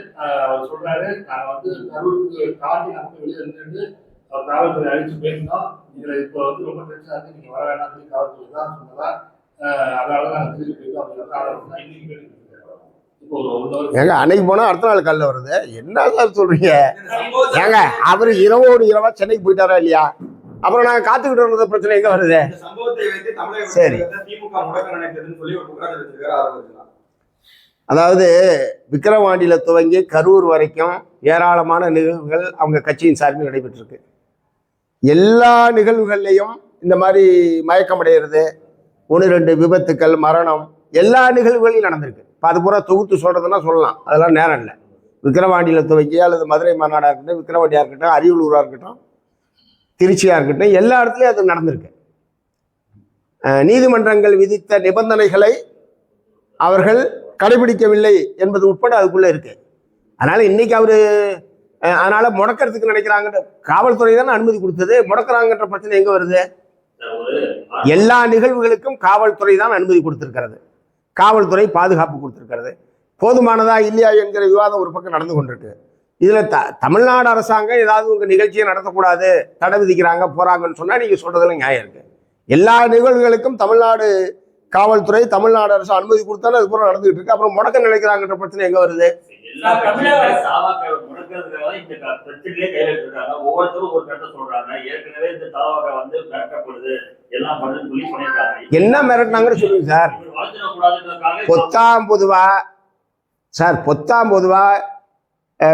அவர் சொல்றாரு, நாங்க வந்து கரூருக்கு தாண்டி நமக்கு வெளியே இருந்துட்டு அவர் காவல்துறை அழிச்சு பேசினோம். இதுல இப்போ வந்து ரொம்ப டென்ஷனா இருக்கு, நீங்க வர வேணாம் சொல்லி காவல்துறை தான் சொன்னதா, அதனாலதான் நாங்க திருப்பி போயிட்டோம் அப்படின்னு ஆதரவு தான் இன்னைக்கு பேட்டி கொடுத்துருக்காரு. இப்போ ஒரு
ஏங்க அன்னைக்கு போனா அடுத்த நாள் காலையில் வருது, என்ன சார் சொல்றீங்க?
இந்த சம்பவத்தை
ஏங்க அவர் இரவோடு இரவா சென்னைக்கு போயிட்டாரா இல்லையா? அப்புறம் நாங்கள் காத்துக்கிட்டு இருந்த பிரச்சனை எங்க வருது?
இந்த சம்பவத்தை வைத்து தமிழக
சரி.
வெற்றி கழகத்தை திமுக முடக்க நினைத்ததுன்னு சொல்லி ஒரு குற்றச்சாட்டு வச்சிருக்காரு ஆதரவு.
அதாவது விக்கிரவாண்டியில துவங்கி கரூர் வரைக்கும் ஏராளமான நிகழ்வுகள் அவங்க கட்சியின் சார்பில் நடைபெற்றிருக்கு. எல்லா நிகழ்வுகள்லையும் இந்த மாதிரி மயக்கமடைகிறது, 1-2 விபத்துக்கள், மரணம், எல்லா நிகழ்வுகளையும் நடந்திருக்கு. இப்போ அது பூரா தொகுத்து சொல்றதுன்னா சொல்லலாம், அதெல்லாம் நேரம் இல்லை. விக்கிரவாண்டியில துவங்கி அல்லது மதுரை மாநாடாக இருக்கட்டும், விக்கிரவாண்டியாக இருக்கட்டும், அரியலூராக இருக்கட்டும், திருச்சியாக இருக்கட்டும், எல்லா இடத்துலையும் அது நடந்திருக்கு. நீதிமன்றங்கள் விதித்த நிபந்தனைகளை அவர்கள் கடைபிடிக்கவில்லை என்பது உட்பட அதுக்குள்ள இருக்கு. அதனால இன்னைக்கு அவரு அதனால முடக்கிறதுக்கு நினைக்கிறாங்க. காவல்துறை தானே அனுமதி கொடுத்தது, முடக்கிறாங்கன்ற பிரச்சனை எங்க வருது? எல்லா நிகழ்வுகளுக்கும் காவல்துறை தான் அனுமதி கொடுத்திருக்கிறது, காவல்துறை பாதுகாப்பு கொடுத்திருக்கிறது. போதுமானதா இல்லையா என்கிற விவாதம் ஒரு பக்கம் நடந்து கொண்டிருக்கு. இதுல தமிழ்நாடு அரசாங்கம் ஏதாவது உங்க நிகழ்ச்சியை நடத்தக்கூடாது, தடை விதிக்கிறாங்க போறாங்கன்னு சொன்னா நீங்க சொல்றதுல நியாயம் இருக்கு. எல்லா நிகழ்வுகளுக்கும் தமிழ்நாடு காவல்துறை, தமிழ்நாடு அரசு அனுமதி கொடுத்தாலும் அது பூரா நடந்துகிட்டு இருக்கு. அப்புறம் முடக்க நினைக்கிறாங்கன்ற பிரச்சனை எங்க வருது?
எல்லா கட்சிகளும் சாவாக்காவை முடக்கிறதுக்காக இந்த பிரச்சனையிலே கையில இருக்காங்க. ஒவ்வொருத்தரும் ஒரு கருத்தை சொல்றாங்க. ஏற்கனவே இந்த தாவாக்கா வந்து மிரட்டப்படுது, எல்லாம் பண்ணுன்னு சொல்லி பண்ணிருக்காங்க.
என்ன மிரட்டினாங்கன்னு சொல்லுங்க சார்.
வளர்த்துடக்கூடாதுன்றதுக்காக
பொத்தாம் பொதுவா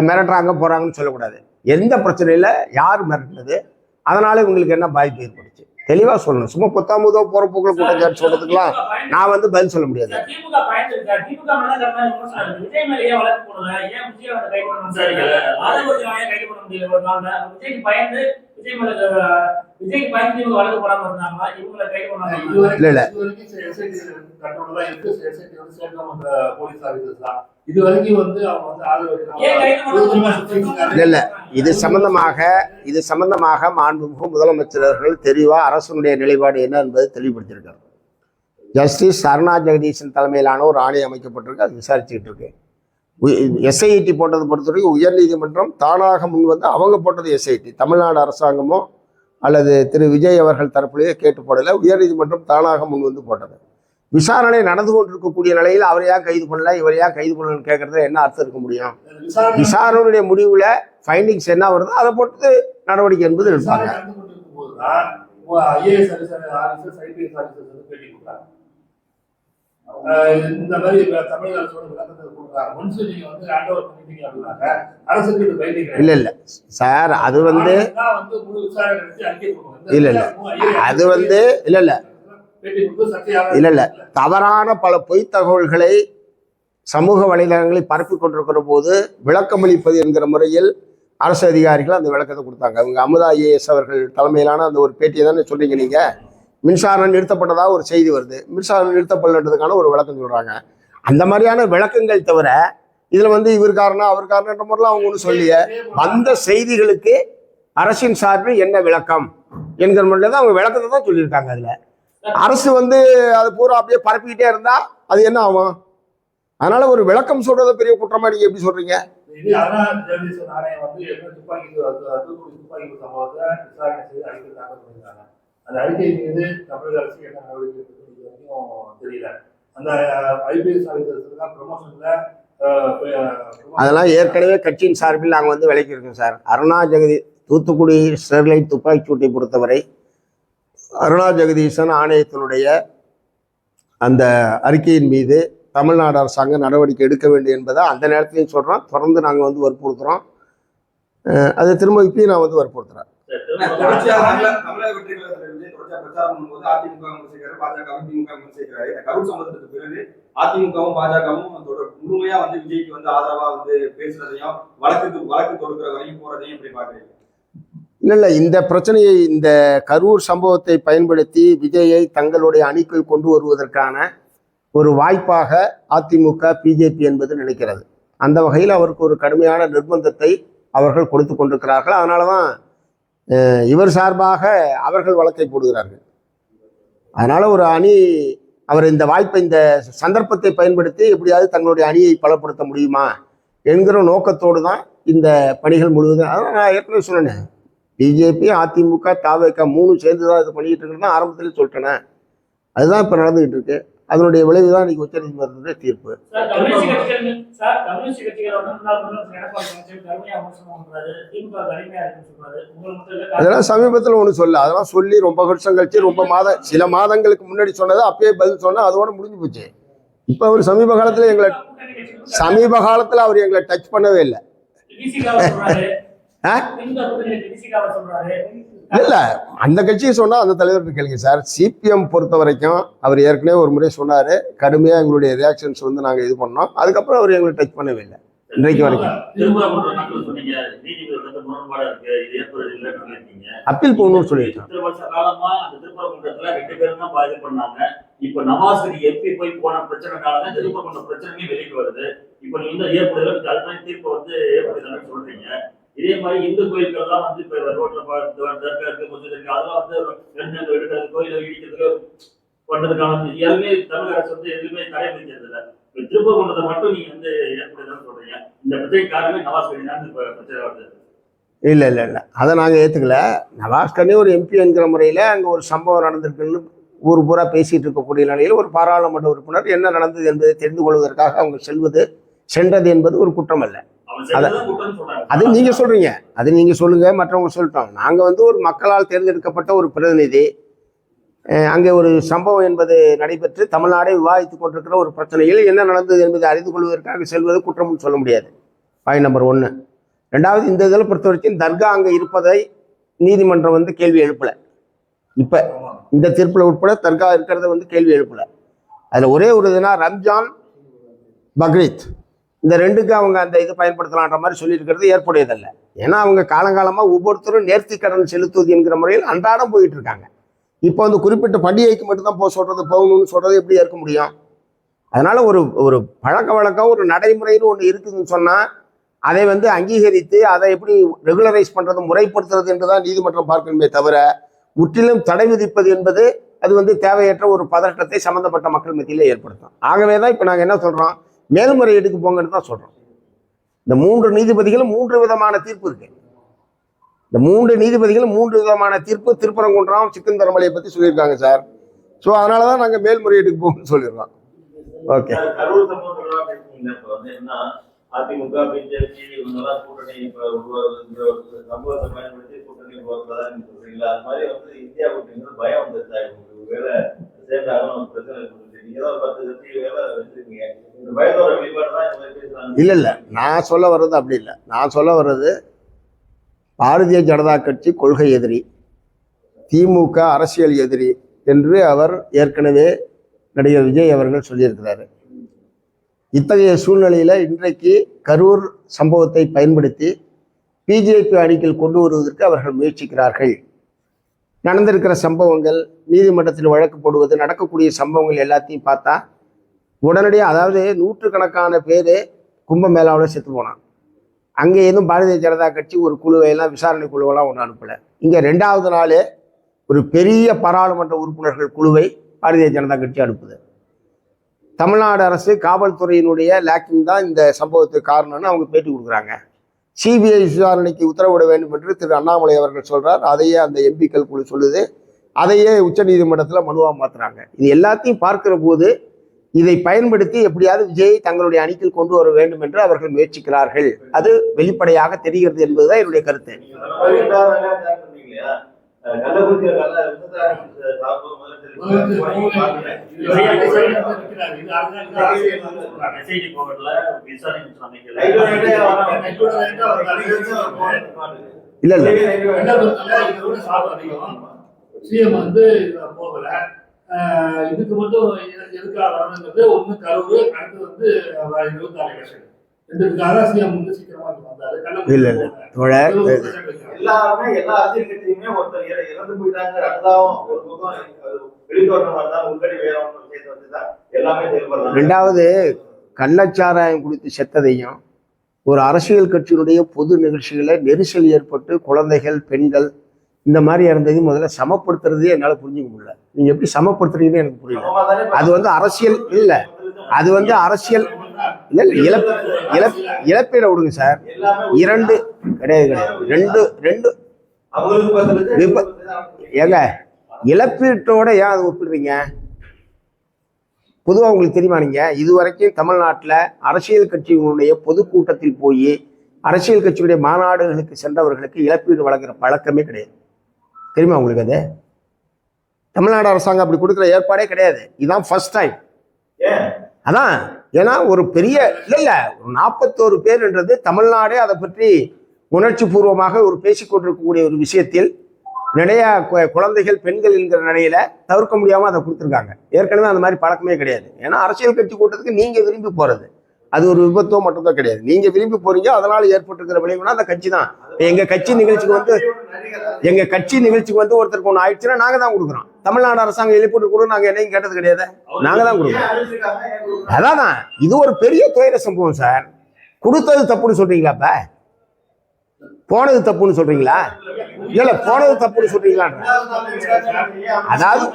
மிரட்டுறாங்க போறாங்கன்னு சொல்லக்கூடாது. எந்த பிரச்சனையில யார் மிரட்டினது, அதனால இவங்களுக்கு என்ன பாதிப்பு ஏற்படுச்சு தெளிவா சொல்லணும். சும்மா பொத்தாம் பொதுவா போற போக்குல கூட்டம் சொல்றதுக்கெல்லாம் நான் வந்து பதில் சொல்ல முடியாது.
திமுக பயந்துருக்காரு. திமுக மேல விஜய் மேல ஏன் வழக்கு போடல? ஏன் விஜய் வந்து கைது பண்ண முடியல? ஆதரவு கைது பண்ண முடியல? ஒரு நாள் விஜய்க்கு பயந்து விஜய்க்கு பயந்து இவங்க வழக்கு போடாம இருந்தாங்களா? இவங்களை கைது பண்ணாங்க.
இல்ல
இது வரைக்கும் வந்து அவங்க வந்து ஆதரவு
இல்ல இது சம்பந்தமாக மாண்புமிகு முதலமைச்சர் அவர்கள் தெளிவா அரசுடைய நிலைப்பாடு என்ன என்பதை தெளிவுபடுத்தியிருக்காரு. ஜஸ்டிஸ் அருணா ஜெகதீசன் தலைமையிலான ஒரு ஆணையம் அமைக்கப்பட்டிருக்கு, அது விசாரிச்சுக்கிட்டு இருக்கு. எஸ்ஐடி போட்டது பொறுத்தவரைக்கும் உயர்நீதிமன்றம் தானாக முன் வந்து அவங்க போட்டது எஸ்ஐடி, தமிழ்நாடு அரசாங்கமோ அல்லது திரு விஜய் அவர்கள் தரப்புலேயே கேட்டு போடல, உயர்நீதிமன்றம் தானாக முன் வந்து போட்டது. விசாரணை நடந்து கொண்டிருக்கக்கூடிய நிலையில் அவரை ஏன் கைது பண்ணல, இவரை ஏன் கைது பண்ணலன்னு கேட்கறதுல என்ன அர்த்தம் இருக்க முடியும்? விசாரணையுடைய முடிவுல ஃபைண்டிங்ஸ் என்ன வருதோ அதை பொறுத்து நடவடிக்கை என்பது எடுப்பாங்க.
இந்த மாதிரி தமிழக அரசோட விளக்கத்தை கொடுக்குறாங்க. ஒன்ஸ் நீங்க வந்து ஹேண்ட் ஓவர் பண்ணிட்டீங்க அப்படின்னாக்க அரசுக்கு இது பயிற்சி
இல்ல சார், அது வந்து
முழு விசாரணை நடத்தி அறிக்கை கொடுக்கணும்.
இல்ல தவறான பல பொய் தகவல்களை சமூக வலைதளங்களில் பரப்பி கொண்டிருக்கிற போது விளக்கமளிப்பது என்கிற முறையில் அரசு அதிகாரிகள் அந்த விளக்கத்தை கொடுத்தாங்க. அவங்க அமுதா ஐஏஎஸ் அவர்கள் தலைமையிலான அந்த ஒரு பேட்டியை தானே சொல்றீங்க நீங்க. மின்சாரம் நிறுத்தப்பட்டதா ஒரு செய்தி வருது, மின்சாரம் நிறுத்தப்படலன்றதுக்கான ஒரு விளக்கம் சொல்றாங்க. அந்த மாதிரியான விளக்கங்கள் தவிர இதுல வந்து இவர் காரணம் அவர் காரணம்ன்ற முறையில் அவங்க ஒன்றும் சொல்லிய அந்த செய்திகளுக்கு அரசின் சார்பில் என்ன விளக்கம் என்கிற முறையில் தான் அவங்க விளக்கத்தை தான் சொல்லியிருக்காங்க. அதுல அரசு வந்து அது பூரா அப்படியே பரப்பிக்கிட்டே இருந்தா அது என்ன ஆகும்? அதனால ஒரு விளக்கம் சொல்றதை பெரிய குற்றமா நீங்க எப்படி சொல்றீங்க?
அந்த அறிக்கை மீது தமிழக அரசு என்ன நடவடிக்கை தெரியல. அந்த ஐபிஎஸ் ஆஃபீஸர்ஸ்லாம் ப்ரமோஷன்ல
அதெல்லாம் ஏற்கனவே கட்சியின் சார்பில் நாங்கள் வந்து விளக்கியிருக்கோம் சார். அருணா தூத்துக்குடி ஸ்டெர்லைட் துப்பாக்கி சூட்டை பொறுத்தவரை அருணா ஜெகதீசன் ஆணையத்தினுடைய அந்த அறிக்கையின் மீது தமிழ்நாடு அரசாங்கம் நடவடிக்கை எடுக்க வேண்டும் என்பதை அந்த நேரத்திலையும் சொல்கிறோம், தொடர்ந்து நாங்கள் வந்து வற்புறுத்துகிறோம். அதை திரும்ப இப்பயும் நான் வந்து வற்புறுத்துறேன்.
தொடர்ச்சியாக தமிழக வெற்றி கழகத்தில் விஜய் தொடர்ச்சியா பிரச்சாரம் பண்ணும்போது அதிமுக விமர்சிக்கிறாரு, பாஜகவும் திமுக விமர்சிக்கிறாரு. இந்த கரூர் சம்பவத்துக்கு பிறகு அதிமுகவும் பாஜகவும் முழுமையா விஜய்க்கு ஆதரவா பேசுறதையும் வழக்கு தொடுக்கிற வரையும் போறதையும் எப்படி பாக்குறீங்க?
இல்லை இந்த பிரச்சனையை, இந்த கரூர் சம்பவத்தை பயன்படுத்தி விஜயை தங்களுடைய அணிக்குள் கொண்டு வருவதற்கான ஒரு வாய்ப்பாக அதிமுக பிஜேபி என்பது நினைக்கிறது. அந்த வகையில் அவருக்கு ஒரு கடுமையான நிர்பந்தத்தை அவர்கள் கொடுத்து கொண்டிருக்கிறார்கள். அதனால தான் இவர் சார்பாக அவர்கள் வழக்கை போடுகிறார்கள். அதனால ஒரு அணி அவர் இந்த வாய்ப்பை, இந்த சந்தர்ப்பத்தை பயன்படுத்தி எப்படியாவது தங்களுடைய அணியை பலப்படுத்த முடியுமா என்கிற நோக்கத்தோடு தான் இந்த பணிகள் முழுவதும். அதான் நான் ஏற்கனவே சொன்னேன், பிஜேபி அதிமுக தவிக 3 சேர்ந்து தான் இது பண்ணிக்கிட்டு இருக்கிறது தான் ஆரம்பத்திலே சொல்லிட்டேனே. அதுதான் இப்போ நடந்துகிட்டு இருக்கு. அதனுடைய விளைவு தான் இன்னைக்கு உச்சநீதிமன்றத்துடைய தீர்ப்பு. அதெல்லாம் சமீபத்தில் ஒன்று சொல்ல, அதெல்லாம் சொல்லி ரொம்ப வருஷம் கழிச்சு, சில மாதங்களுக்கு முன்னாடி சொன்னதை அப்பயே பதில் சொன்னா அதோட முடிஞ்சு போச்சு. இப்போ அவர் சமீப காலத்தில் அவர் எங்களை டச் பண்ணவே இல்லை. இல்ல அந்த கட்சியை சொன்னா அந்த தலைவர்கிட்ட கேளுங்க சார். சிபிஎம் பொறுத்த வரைக்கும் அவர் ஏற்கனவே ஒரு முறை சொன்னாரு, கடுமையா எங்களுடைய ரியாக்ஷன்ஸ் நாங்க இது பண்ணோம். அதுக்கப்புறம் அவர் எங்களை டச் பண்ணவே இல்லை இன்றைக்கு வரைக்கும். அப்பீல் போகணும்னு சொல்லியிருக்கோம்.
இப்ப நவாஸ் எப்படி போய் போன பிரச்சனைனாலதான் திருப்பரங்குன்ற பிரச்சனையே வெளியே வருது. இப்ப நீங்க ஏற்படுதல் தீர்ப்பு ஏற்படுதல் சொல்றீங்க. இதே மாதிரி இந்து கோயில்கள் எல்லாம் இப்ப ரோட்ல தர்கா இருக்கு, மசூதி இருக்கு, அதெல்லாம் எடுக்கிறது, கோயிலை இடிக்கிறதுக்கு பண்றதுக்கான எல்லாமே தமிழக அரசு எதுவுமே தடை விதிக்கிறது இல்லை. திருப்பரங்குன்றத்தை மட்டும் நீங்க ஏற்படுதல் சொல்றீங்க. இந்த பிரச்சனை காரணமே நவாஸ் கனி தான் இப்ப பிரச்சனை வருது.
இல்லை இல்லை இல்லை, அதை நாங்கள் ஏற்றுக்கல. நவாஸ் கனி ஒரு எம்பி என்கிற முறையில் அங்கே ஒரு சம்பவம் நடந்திருக்குன்னு ஊர் பூரா பேசிகிட்டு இருக்கக்கூடிய நிலையில் ஒரு பாராளுமன்ற உறுப்பினர் என்ன நடந்தது என்பதை தெரிந்து கொள்வதற்காக அவங்க சென்றது என்பது ஒரு குற்றம் அல்ல. அது நீங்கள் சொல்கிறீங்க, அது நீங்கள் சொல்லுங்கள், மற்றவங்க சொல்லிட்டோம். நாங்கள் ஒரு மக்களால் தேர்ந்தெடுக்கப்பட்ட ஒரு பிரதிநிதி. அங்கே ஒரு சம்பவம் என்பது நடைபெற்று தமிழ்நாடே விவாதித்துக் கொண்டிருக்கிற ஒரு பிரச்சனையில் என்ன நடந்தது என்பதை அறிந்து கொள்வதற்காக செல்வது குற்றம்னு சொல்ல முடியாது. Point number 1. 2வது, இந்த இதில் பொறுத்த வரைக்கும் தர்கா அங்கே இருப்பதை நீதிமன்றம் கேள்வி எழுப்பலை. இப்போ இந்த தீர்ப்பில் உட்பட தர்கா இருக்கிறத கேள்வி எழுப்பலை. அதில் ஒரே ஒரு இதுனா ரம்ஜான், பக்ரீத், இந்த 2க்கு அவங்க அந்த இது பயன்படுத்தலான்ற மாதிரி சொல்லியிருக்கிறது ஏற்புடையதல்ல. ஏன்னா அவங்க காலங்காலமாக ஒவ்வொருத்தரும் நேர்த்தி கடன் செலுத்துவது என்கிற முறையில் அன்றாடம் போயிட்டு இருக்காங்க. இப்போ குறிப்பிட்ட பண்டிகைக்கு மட்டும்தான் போகணும்னு சொல்றது எப்படி இருக்க முடியும்? அதனால ஒரு பழக்க வழக்கம், ஒரு நடைமுறைன்னு ஒன்று இருக்குதுன்னு சொன்னால் அதை அங்கீகரித்து அதை எப்படி ரெகுலரைஸ் பண்ணுறது, முறைப்படுத்துறது என்று தான் நீதிமன்றம் பார்க்கணுமே தவிர முற்றிலும் தடை விதிப்பது என்பது அது தேவையற்ற ஒரு பதட்டத்தை சம்மந்தப்பட்ட மக்கள் மத்தியிலே ஏற்படுத்தும். ஆகவே தான் இப்போ நாங்கள் என்ன சொல்கிறோம், மேல்முறையீடுக்கு போங்கன்னு தான் சொல்கிறோம். இந்த 3 நீதிபதிகளும் 3 விதமான தீர்ப்பு இருக்கு. இந்த 3 நீதிபதிகளும் 3 விதமான தீர்ப்பு திருப்பரங்குன்றம் சிக்கந்தரமலையை பற்றி சொல்லியிருக்காங்க சார். ஸோ அதனால தான் நாங்கள் மேல்முறையீடுக்கு போகணும்னு சொல்லிடுறோம். ஓகே.
அதிமுக பிஜேபி இவங்கெல்லாம் கூட்டணி சம்பவத்தை பயன்படுத்தி கூட்டணி போறதா நீங்க சொல்றீங்களா? அது மாதிரி இந்தியா கூட்டணி பயம் வந்துருச்சா? வேலை சேர்ந்தாலும் பிரச்சனை நீங்க தான் 10 கட்சி வேலை வச்சிருக்கீங்க. இந்த பயத்தோட வெளிப்பாடு தான் இந்த மாதிரி பேசுறாங்க.
இல்லை, நான் சொல்ல வர்றது அப்படி இல்லை. நான் சொல்ல வர்றது, பாரதிய ஜனதா கட்சி கொள்கை எதிரி, திமுக அரசியல் எதிரி என்று அவர் ஏற்கனவே நடிகர் விஜய் அவர்கள் சொல்லியிருக்கிறாரு. இத்தகைய சூழ்நிலையில் இன்றைக்கு கரூர் சம்பவத்தை பயன்படுத்தி பிஜேபி அணிக்குள் கொண்டு வருவதற்கு அவர்கள் முயற்சிக்கிறார்கள். நடந்திருக்கிற சம்பவங்கள், நீதிமன்றத்தில் வழக்கு போடுவது, நடக்கக்கூடிய சம்பவங்கள் எல்லாத்தையும் பார்த்தா உடனடியாக, அதாவது 100கணக்கான பேர் கும்பமேளாவில் செத்து போனான். அங்கே எதுவும் பாரதிய ஜனதா கட்சி ஒரு குழுவையெல்லாம், விசாரணை குழுவெல்லாம் ஒன்று அனுப்பலை. இங்கே 2வது நாள் ஒரு பெரிய பாராளுமன்ற உறுப்பினர்கள் குழுவை பாரதிய ஜனதா கட்சி அனுப்புது. தமிழ்நாடு அரசு காவல்துறையினுடைய லேக்கிங் தான் இந்த சம்பவத்துக்கு காரணம்னு அவங்க பேட்டி கொடுக்குறாங்க. சிபிஐ விசாரணைக்கு உத்தரவிட வேண்டும் என்று திரு அண்ணாமலை அவர்கள் சொல்றார். அதையே அந்த எம்பிக்கள் குழு சொல்லுது. அதையே உச்சநீதிமன்றத்தில் மனுவாக மாற்றுறாங்க. இது எல்லாத்தையும் பார்க்கிற போது இதை பயன்படுத்தி எப்படியாவது விஜயை தங்களுடைய அணிக்குள் கொண்டு வர வேண்டும் என்று அவர்கள் முயற்சிக்கிறார்கள். அது வெளிப்படையாக தெரிகிறது என்பதுதான் என்னுடைய கருத்து. இல்ல இல்ல
இதோட சாதம் அதிகம். சிஎம் வந்து இதுல போகல. இதுக்கு மட்டும் எதுக்காக வரணுங்கிறது ஒண்ணு கரூர், அடுத்து வந்து 26 எலெக்ஷன். ரெண்டுக்காக சிஎம் வந்து சீக்கிரமா வந்தாரு.
இல்ல இல்ல தோழர்,
எல்லாருமே எல்லா அரசியல் கட்சியுமே ஒருத்தர் இறந்து போயிட்டாங்க, அடுத்தாவும் ஒரு பக்கம் வெளித்தோட்டம் வந்தா உள்கடி வேற ஒன்று விஷயத்தை வச்சுதான் எல்லாமே செயல்படுறாங்க.
ரெண்டாவது கள்ளச்சாராயம் குடித்து செத்ததையும் ஒரு அரசியல் கட்சியினுடைய பொது நிகழ்ச்சிகளை நெரிசல் ஏற்பட்டு குழந்தைகள் பெண்கள் இந்த மாதிரி இறந்ததையும் முதல்ல சமப்படுத்துறதே என்னால் புரிஞ்சுக்க முடியல. நீங்க எப்படி சமப்படுத்துறீங்கன்னு எனக்கு புரியல. அது வந்து அரசியல் இல்ல, அது வந்து அரசியல் இல்ல இல்ல இழப்பீட விடுங்க சார். இரண்டு கிடையாது ரெண்டு ஏங்க இழப்பீட்டோட ஏன் அதை ஒப்பிடுறீங்க? பொதுவாக உங்களுக்கு தெரியுமா, நீங்க இதுவரைக்கும் தமிழ்நாட்டில் அரசியல் கட்சிகளுடைய பொதுக்கூட்டத்தில் போய் அரசியல் கட்சியுடைய மாநாடுகளுக்கு சென்றவர்களுக்கு இழப்பீடு வழங்குற பழக்கமே கிடையாது. தெரியுமா உங்களுக்கு? அது தமிழ்நாடு அரசாங்கம் அப்படி கொடுக்குற ஏற்பாடே கிடையாது. இதுதான் ஃபர்ஸ்ட் டைம். அதான் ஏன்னா ஒரு பெரிய இல்ல ஒரு 41 பேர்ன்றது தமிழ்நாடே அதை பற்றி உணர்ச்சி பூர்வமாக ஒரு பேசிக்கொண்டிருக்கக்கூடிய ஒரு விஷயத்தில் நிறைய குழந்தைகள் பெண்கள் என்கிற நிலையில தவிர்க்க முடியாம அதை கொடுத்துருக்காங்க. ஏற்கனவே அந்த மாதிரி பழக்கமே கிடையாது. ஏன்னா அரசியல் கட்சி கூட்டத்துக்கு நீங்க விரும்பி போறது அது ஒரு விபத்தோ மட்டும்தான் கிடையாது. நீங்க விரும்பி போறீங்க, அதனால ஏற்பட்டிருக்கிற விளைவுனா அந்த கட்சி தான். எங்க கட்சி நிகழ்ச்சிக்கு வந்து ஒருத்தருக்கு ஒன்று ஆயிடுச்சுன்னா நாங்க தான் கொடுக்குறோம். தமிழ்நாடு அரசாங்கம் எழுப்பிட்டு கூட நாங்க என்னையும் கேட்டது கிடையாது, நாங்க தான் கொடுக்குறோம். அதான் இது ஒரு பெரிய துயர சம்பவம் சார். கொடுத்தது தப்புன்னு சொல்றீங்களாப்ப? போனது தப்புன்னு சொல்றீங்களா? இல்ல போனது தப்புன்னு சொல்றீங்களா? அதாவது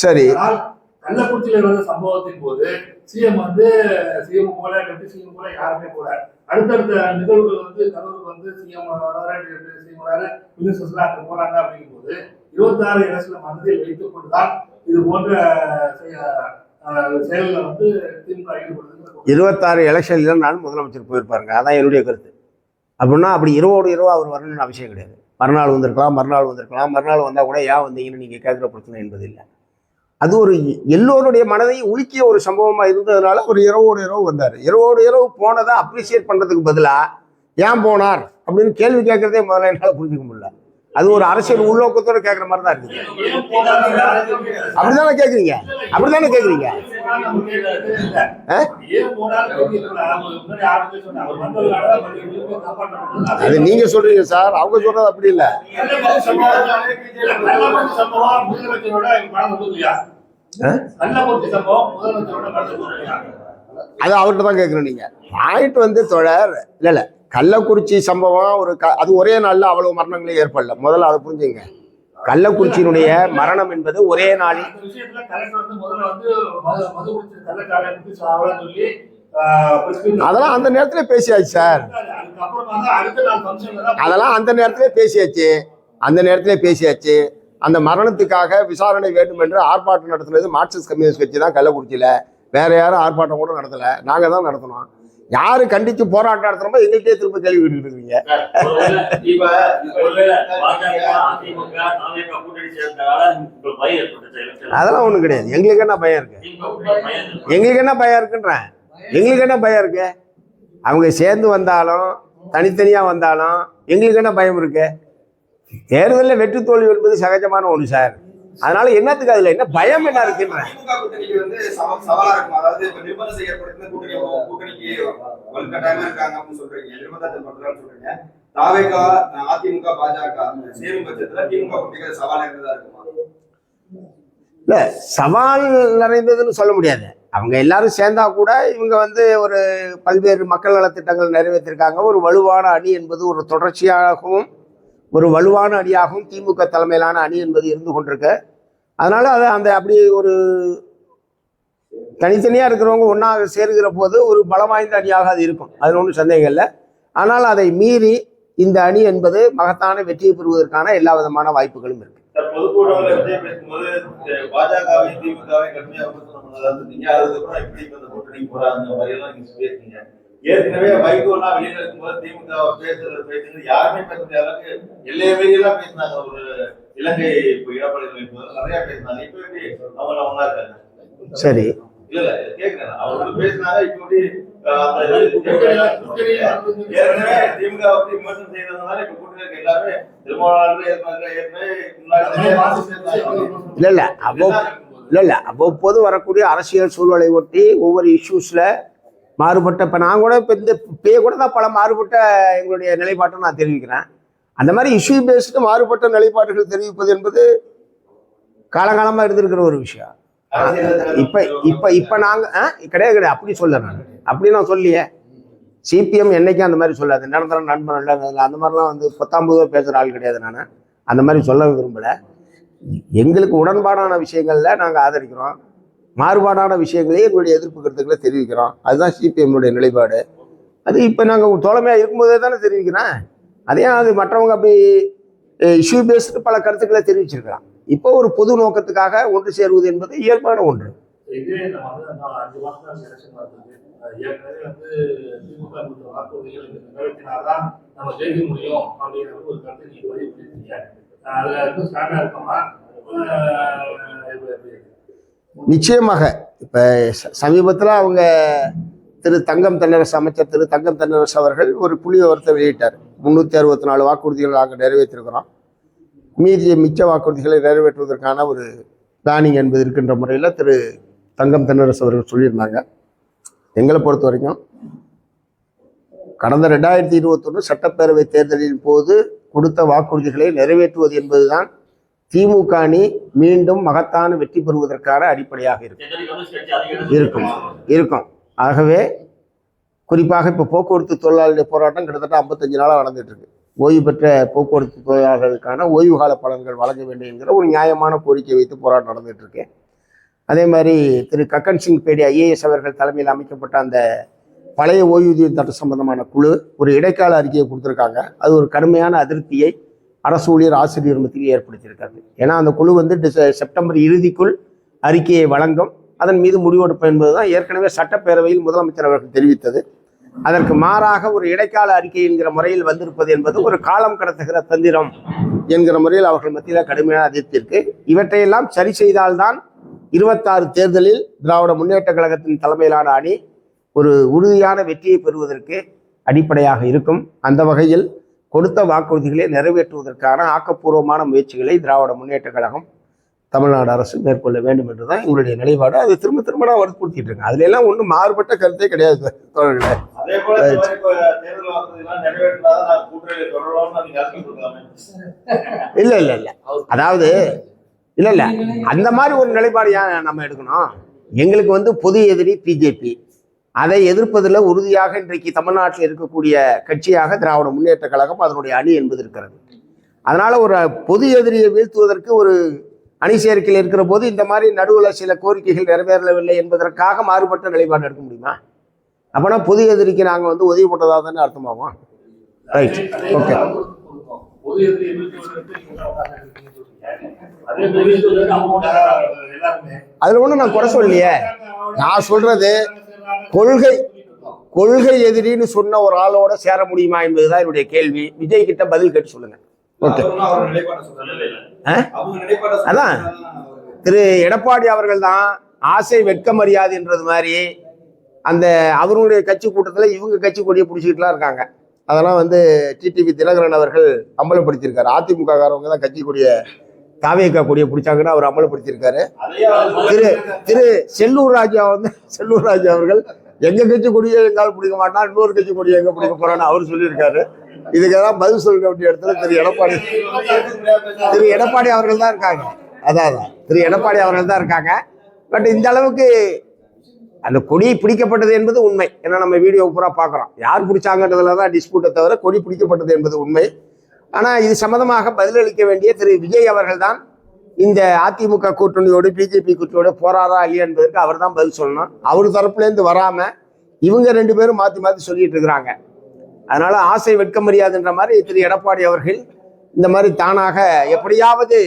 சரி,
கள்ளக்குறிச்சியில நடந்த சம்பவத்தின் போது சிஎம் வந்து சிஎம் போல டெப்டி சிஎம் போல யாருமே போல. அடுத்தடுத்த நிகழ்வுகள் வந்து கரூருக்கு வந்து சிஎம் மினிஸ்டர்ஸ்லாம் அங்க போறாங்க. அப்படிங்கும் போது 26 எலெக்ஷன் மனதில் வைத்துக் கொண்டுதான் இது போன்ற செயல்ல வந்து திமுக ஈடுபடுது.
26 எலெக்ஷன்ல நான் முதலமைச்சர் போயிருப்பாருங்க, அதான் என்னுடைய கருத்து. அப்படின்னா அப்படி இரவோடு இரவு அவர் வரணும்னு அவசியம் கிடையாது. மறுநாள் மறுநாள் வந்தா கூட ஏன் வந்தீங்கன்னு நீங்க கேட்குற பிரச்சனை என்பது இல்லை. அது ஒரு எல்லோருடைய மனதையும் உலுக்கிய ஒரு சம்பவமா இருந்ததுனால ஒரு இரவோடு இரவு வந்தார். இரவோடு இரவு போனதை அப்ரிசியேட் பண்றதுக்கு பதிலா ஏன் போனார் அப்படின்னு கேள்வி கேட்கறதே முதல்ல என்னால் புரிஞ்சுக்க முடியல. அது ஒரு அரசியல் உள்நோக்கத்தோட கேட்குற மாதிரி தான் இருக்குது. அப்படிதானே கேட்குறீங்க? அது நீங்க சொல்றீங்க சார், அவங்க சொல்றது அப்படி இல்லை. அது அவர்கிட்ட தான் கேட்கணும் நீங்க. பாயிண்ட் வந்து தொடர் இல்ல கள்ளக்குறிச்சி சம்பவம் அது ஒரே நாள்ல அவ்வளவு மரணங்களே ஏற்படல. முதல்ல அதை புரிஞ்சுங்க. கள்ளக்குறிச்சியினுடைய மரணம் என்பது ஒரே நாளில் அதெல்லாம் அந்த நேரத்துல பேசியாச்சு சார். அதெல்லாம் அந்த நேரத்திலே பேசியாச்சு. அந்த மரணத்துக்காக விசாரணை வேண்டும் என்று ஆர்ப்பாட்டம் நடத்துனது மார்க்சிஸ்ட் கம்யூனிஸ்ட் கட்சி தான் கள்ளக்குறிச்சியில. வேற யாரும் ஆர்ப்பாட்டம் கூட நடத்தல, நாங்க தான் நடத்தணும். யாரு கண்டிச்சு போராட்டம் நடத்துறோமோ எங்கள்கிட்டயே திரும்ப கேள்வி கேட்டுட்டு இருக்கீங்க. அதெல்லாம் ஒண்ணும் கிடையாது. எங்களுக்கு என்ன பயம் இருக்கு? அவங்க சேர்ந்து வந்தாலும் தனித்தனியா வந்தாலும் எங்களுக்கு என்ன பயம் இருக்கு? தேர்தலில் வெற்றி தோல்வி என்பது சகஜமான ஒன்று சார். அதனால என்னத்துக்கு அதுல என்ன பயம் என்ன இருக்குன்ற இல்ல சவால் நிறைந்ததுன்னு சொல்ல முடியாது. அவங்க எல்லாரும் சேர்ந்தா கூட இவங்க வந்து ஒரு பல்வேறு மக்கள் நலத்திட்டங்கள் நிறைவேற்றிருக்காங்க. ஒரு வலுவான அணி என்பது ஒரு தொடர்ச்சியாகவும் ஒரு வலுவான அணியாகவும் திமுக தலைமையிலான அணி என்பது இருந்து கொண்டிருக்கு. அதனால அதை அப்படி ஒரு தனித்தனியா இருக்கிறவங்க ஒன்னாக சேருகிற போது ஒரு பலம் வாய்ந்த அணியாக அது இருக்கும், அதுல ஒன்றும் சந்தேகம் இல்லை. ஆனால் அதை மீறி இந்த அணி என்பது மகத்தான வெற்றியை பெறுவதற்கான எல்லா விதமான வாய்ப்புகளும் இருக்கு.
ஏற்கனவே வைகோலாம் வெளியில இருக்கும்போது திமுக பேசுறது யாருமே பேச முடியாத அளவுக்கு எல்லாம் பேசினாங்க. ஒரு இலங்கை இடப்படைகள் நிறைய பேசினாங்க. இப்ப எப்படி அவங்க ஒன்னா இருக்காங்க?
சரி
இல்ல கேக்குறேன், அவங்க பேசினாங்க. இப்ப எப்படி ஏற்கனவே திமுக பத்தி விமர்சனம் செய்ததுனால இப்ப கூட்டணி இருக்க எல்லாருமே
இல்ல அவ்வப்போது வரக்கூடிய அரசியல் சூழ்நிலை ஒட்டி ஒவ்வொரு இஷ்யூஸ்ல மாறுபட்ட இப்ப நான் கூட இப்ப இந்த கூட தான் பல மாறுபட்ட எங்களுடைய நிலைப்பாட்டை நான் தெரிவிக்கிறேன். அந்த மாதிரி இஷ்யூ பேஸ்டு மாறுபட்ட நிலைப்பாடுகள் தெரிவிப்பது என்பது காலங்காலமா இருந்திருக்கிற ஒரு விஷயம். இப்ப நாங்க கிடையாது அப்படி சொல்ல நான் அப்படி நான் சொல்லியே. சிபிஎம் என்னைக்கும் அந்த மாதிரி சொல்லாது. நிரந்தர நண்பன் இல்லை அந்த மாதிரிலாம் வந்து 19 பேசுகிற ஆள் கிடையாது. நான் அந்த மாதிரி சொல்ல விரும்பலை. எங்களுக்கு உடன்பாடான விஷயங்கள்ல நாங்கள் ஆதரிக்கிறோம், மாறுபாடான விஷயங்களே எங்களுடைய எதிர்ப்பு கருத்துக்களை தெரிவிக்கிறோம். அதுதான் சிபிஎம்னுடைய நிலைப்பாடு. அது இப்போ நாங்கள் தோழமையாக இருக்கும்போதே தானே தெரிவிக்கிறேன். அதே அது மற்றவங்க அப்படி இஷ்யூ பேஸ்டு பல கருத்துக்களை தெரிவிச்சிருக்கலாம். இப்போ ஒரு பொது நோக்கத்துக்காக ஒன்று சேருவது என்பது இயல்பான ஒன்று.
இதே நம்ம வந்து 5 மாசம் எலெக்ஷன் நடந்தது. ஏற்கனவே வந்து திமுக வாக்குறுதிகள் நிறைவேற்றினால்தான் நம்ம ஜெயிக்க முடியும் அப்படிங்கிற ஒரு கருத்தை நீங்க பதிவு பண்ணிருக்கீங்க. அதுல வந்து ஸ்டாண்டா இருக்கோமா?
நிச்சயமாக இப்ப சமீபத்தில் அவங்க திரு தங்கம் தென்னரசு அமைச்சர் திரு தங்கம் தென்னரசு அவர்கள் ஒரு புள்ளிவிவரத்தை வெளியிட்டார். 364 வாக்குறுதிகள் நாங்கள் நிறைவேற்றிருக்கிறோம், மீதிய மிச்ச வாக்குறுதிகளை நிறைவேற்றுவதற்கான ஒரு பிளானிங் என்பது இருக்கின்ற முறையில் திரு தங்கம் தென்னரசு அவர்கள் சொல்லியிருந்தாங்க. எங்களை பொறுத்த வரைக்கும் கடந்த 2021 சட்டப்பேரவை தேர்தலின் போது கொடுத்த வாக்குறுதிகளை நிறைவேற்றுவது என்பதுதான் திமுக அணி மீண்டும் மகத்தான வெற்றி பெறுவதற்கான அடிப்படையாக இருக்கும். ஆகவே குறிப்பாக இப்போ போக்குவரத்து தொழிலாளர்களுடைய போராட்டம் கிட்டத்தட்ட 55 நாளாக நடந்துட்டு இருக்கு. ஓய்வு பெற்ற போக்குவரத்து தொழிலாளர்களுக்கான ஓய்வு கால பலன்கள் வழங்க வேண்டும் என்கிற ஒரு நியாயமான கோரிக்கை வைத்து போராட்டம் நடந்துட்டு இருக்கு. அதே மாதிரி திரு கக்கன் சிங் பேடி IAS அவர்கள் தலைமையில் அமைக்கப்பட்ட அந்த பழைய ஓய்வூதிய திட்டம் சம்பந்தமான குழு ஒரு இடைக்கால அறிக்கையை கொடுத்துருக்காங்க. அது ஒரு கடுமையான அதிருப்தியை அரசு ஊழியர் ஆசிரியர் மத்தியில் ஏற்படுத்தியிருக்காங்க. ஏன்னா அந்த குழு வந்து செப்டம்பர் இறுதிக்குள் அறிக்கையை வழங்கும், அதன் மீது முடிவெடுப்போம் என்பதுதான் ஏற்கனவே சட்டப்பேரவையில் முதலமைச்சர் அவர்கள் தெரிவித்தது. அதற்கு மாறாக ஒரு இடைக்கால அறிக்கை என்கிற முறையில் வந்திருப்பது என்பது ஒரு காலம் கடத்துகிற தந்திரம் என்கிற முறையில் அவர்கள் மத்தியில் கடுமையான அதிருப்தி இருக்கு. இவற்றையெல்லாம் சரி செய்தால்தான் 26 தேர்தலில் திராவிட முன்னேற்ற கழகத்தின் தலைமையிலான அணி ஒரு உறுதியான வெற்றியை பெறுவதற்கு அடிப்படையாக இருக்கும். அந்த வகையில் கொடுத்த வாக்குறுதிகளை நிறைவேற்றுவதற்கான ஆக்கப்பூர்வமான முயற்சிகளை திராவிட முன்னேற்ற கழகம் தமிழ்நாடு அரசு மேற்கொள்ள வேண்டும் என்றுதான் எங்களுடைய நிலைப்பாடு. அது திரும்ப திரும்ப நான் வற்புறுத்திட்டு இருக்கேன். அதுல எல்லாம் ஒன்றும் மாறுபட்ட கருத்தே கிடையாது தோழர்களே. இல்ல அதாவது இல்ல அந்த மாதிரி ஒரு நிலைப்பாடு ஏன் நம்ம எடுக்கணும்? எங்களுக்கு வந்து பொது எதிரி பிஜேபி, அதை எதிர்ப்பதில் உறுதியாக இன்றைக்கு தமிழ்நாட்டில் இருக்கக்கூடிய கட்சியாக திராவிட முன்னேற்ற கழகம் அதனுடைய அணி என்பது இருக்கிறது. அதனால ஒரு பொது எதிரியை வீழ்த்துவதற்கு ஒரு அணி சேர்க்கையில் இருக்கிற போது இந்த மாதிரி நடுவில் சில கோரிக்கைகள் நிறைவேறவில்லை என்பதற்காக மாறுபட்ட நிலைப்பாடு எடுக்க முடியுமா? அப்போனா பொது எதிரிக்கு நாங்கள் வந்து உதவி போட்டதாக தானே அர்த்தமாகும். Right, okay. அதுல ஒன்றும் நான் குறை சொல்லலையே. நான் சொல்றது கொள்கை எதிரின்னு சொன்ன ஒரு ஆளோட சேர முடியுமா என்பதுதான் என்னுடைய கேள்வி. விஜய் கிட்ட பதில் கேட்டு சொல்லுங்க. ஓகே, அதான் திரு எடப்பாடி அவர்கள் தான் ஆசை வெட்க மரியாதை என்றது மாதிரி அந்த அவருடைய கட்சி கூட்டத்தில் இவங்க கட்சி கொடியை பிடிச்சிக்கிட்டுலாம் இருக்காங்க. அதெல்லாம் வந்து டிடிவி தினகரன் அவர்கள் அம்பலப்படுத்தியிருக்காரு. அதிமுக காரவங்க தான் கட்சி கொடிய தாவேக்கா கொடியை பிடிச்சாங்கன்னு அவர் அமலப்படுத்தியிருக்காரு. திரு செல்லூர் ராஜா அவர்கள் எங்க கட்சி கொடியை எங்கால் பிடிக்க மாட்டான், இன்னொரு கட்சி கொடியை எங்க பிடிக்க போறான்னு அவர் சொல்லியிருக்காரு. இதுக்கெல்லாம் பதில் சொல்ல வேண்டிய இடத்துல திரு எடப்பாடி அவர்கள் தான் இருக்காங்க. அதான் திரு எடப்பாடி அவர்கள் தான் இருக்காங்க. பட் இந்த அளவுக்கு அந்த கொடி பிடிக்கப்பட்டது என்பது உண்மை. ஏன்னா நம்ம வீடியோ பூரா பார்க்குறோம். யார் பிடிச்சாங்கன்றதுல தான் டிஸ்பியூட்டை தவிர கொடி பிடிக்கப்பட்டது என்பது உண்மை. ஆனால் இது சம்பந்தமாக பதிலளிக்க வேண்டிய திரு விஜய் அவர்கள் தான் இந்த அதிமுக கூட்டணியோடு பிஜேபி கூட்டணியோடு போராடா இல்லையா என்பதற்கு அவர் தான் பதில் சொல்லணும். அவர் தரப்புலேருந்து வராமல் இவங்க 2 பேரும் மாற்றி மாற்றி சொல்லிட்டு இருக்கிறாங்க. அதனால ஆசை வெட்க முடியாதுன்ற மாதிரி திரு எடப்பாடி அவர்கள் இந்த மாதிரி தானாக எப்படியாவது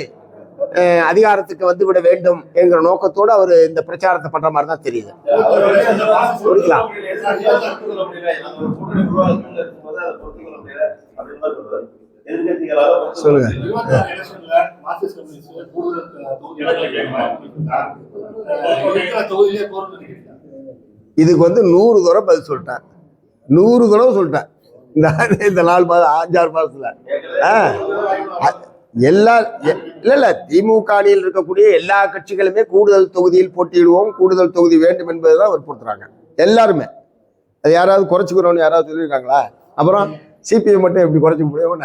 அதிகாரத்துக்கு வந்துவிட வேண்டும் என்கிற நோக்கத்தோடு அவர் இந்த பிரச்சாரத்தை பண்ற மாதிரி தான் தெரியுது. சொல்லுங்க. இதுக்கு வந்து 100 தடவை பதில் சொல்லிட்டேன், 100 தடவை சொல்லிட்டேன் இந்த 5-6 மாதத்துல. எல்லா இல்ல திமுக அணியில் இருக்கக்கூடிய எல்லா கட்சிகளுமே கூடுதல் தொகுதியில் போட்டியிடுவோம், கூடுதல் தொகுதி வேண்டும் என்பதுதான் வற்புறுத்துறாங்க எல்லாருமே. அது யாராவது குறைச்சிக்கிறோம்னு யாராவது சொல்லியிருக்காங்களா? அப்புறம் சிபிஎம் மட்டும் எப்படி குறைச்சிக்க முடியும்?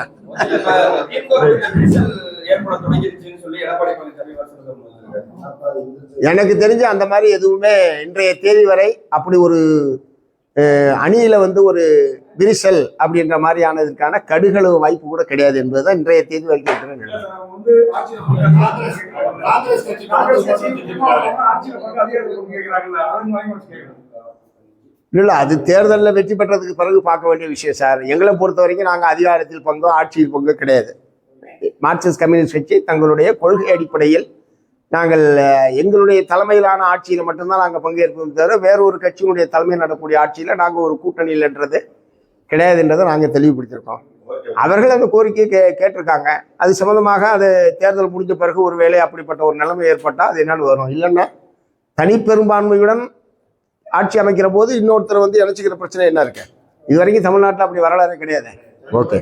எனக்கு தெரிஞ்ச அந்த மாதிரி எதுவுமே இன்றைய தேதி வரை அப்படி ஒரு அணியில வந்து ஒரு விரிசல் அப்படின்ற மாதிரியானதுக்கான கடுகளவு வாய்ப்பு கூட கிடையாது என்பதுதான் இன்றைய தேதி வரைக்கும்
காங்கிரஸ் கட்சி
இல்லை, அது தேர்தலில் வெற்றி பெற்றதுக்கு பிறகு பார்க்க வேண்டிய விஷயம் சார். எங்களை பொறுத்த வரைக்கும் நாங்கள் அதிகாரத்தில் பங்கோ ஆட்சியில் பங்கோ கிடையாது. மார்க்சிஸ்ட் கம்யூனிஸ்ட் கட்சி தங்களுடைய கொள்கை அடிப்படையில் நாங்கள் எங்களுடைய தலைமையிலான ஆட்சியில் மட்டும்தான் நாங்கள் பங்கேற்போம் தவிர வேற ஒரு கட்சியினுடைய தலைமையில் நடக்கக்கூடிய ஆட்சியில் நாங்கள் ஒரு கூட்டணியில்ன்றது கிடையாதுன்றதை நாங்கள் தெளிவுபடுத்தியிருக்கோம். அவர்கள் அந்த கோரிக்கையை கேட்டிருக்காங்க. அது சம்பந்தமாக அது தேர்தல் முடிஞ்ச பிறகு ஒரு வேளை அப்படிப்பட்ட ஒரு நிலைமை ஏற்பட்டால் அது என்னன்னு வரும். இல்லைன்னா தனிப்பெரும்பான்மையுடன் ஆட்சி அமைக்கிற போது இன்னொருத்தர் வந்து இணைச்சிக்கிற பிரச்சனை என்ன இருக்கு? இது வரைக்கும் தமிழ்நாட்டில் அப்படி வரலாறு கிடையாது. ஓகே.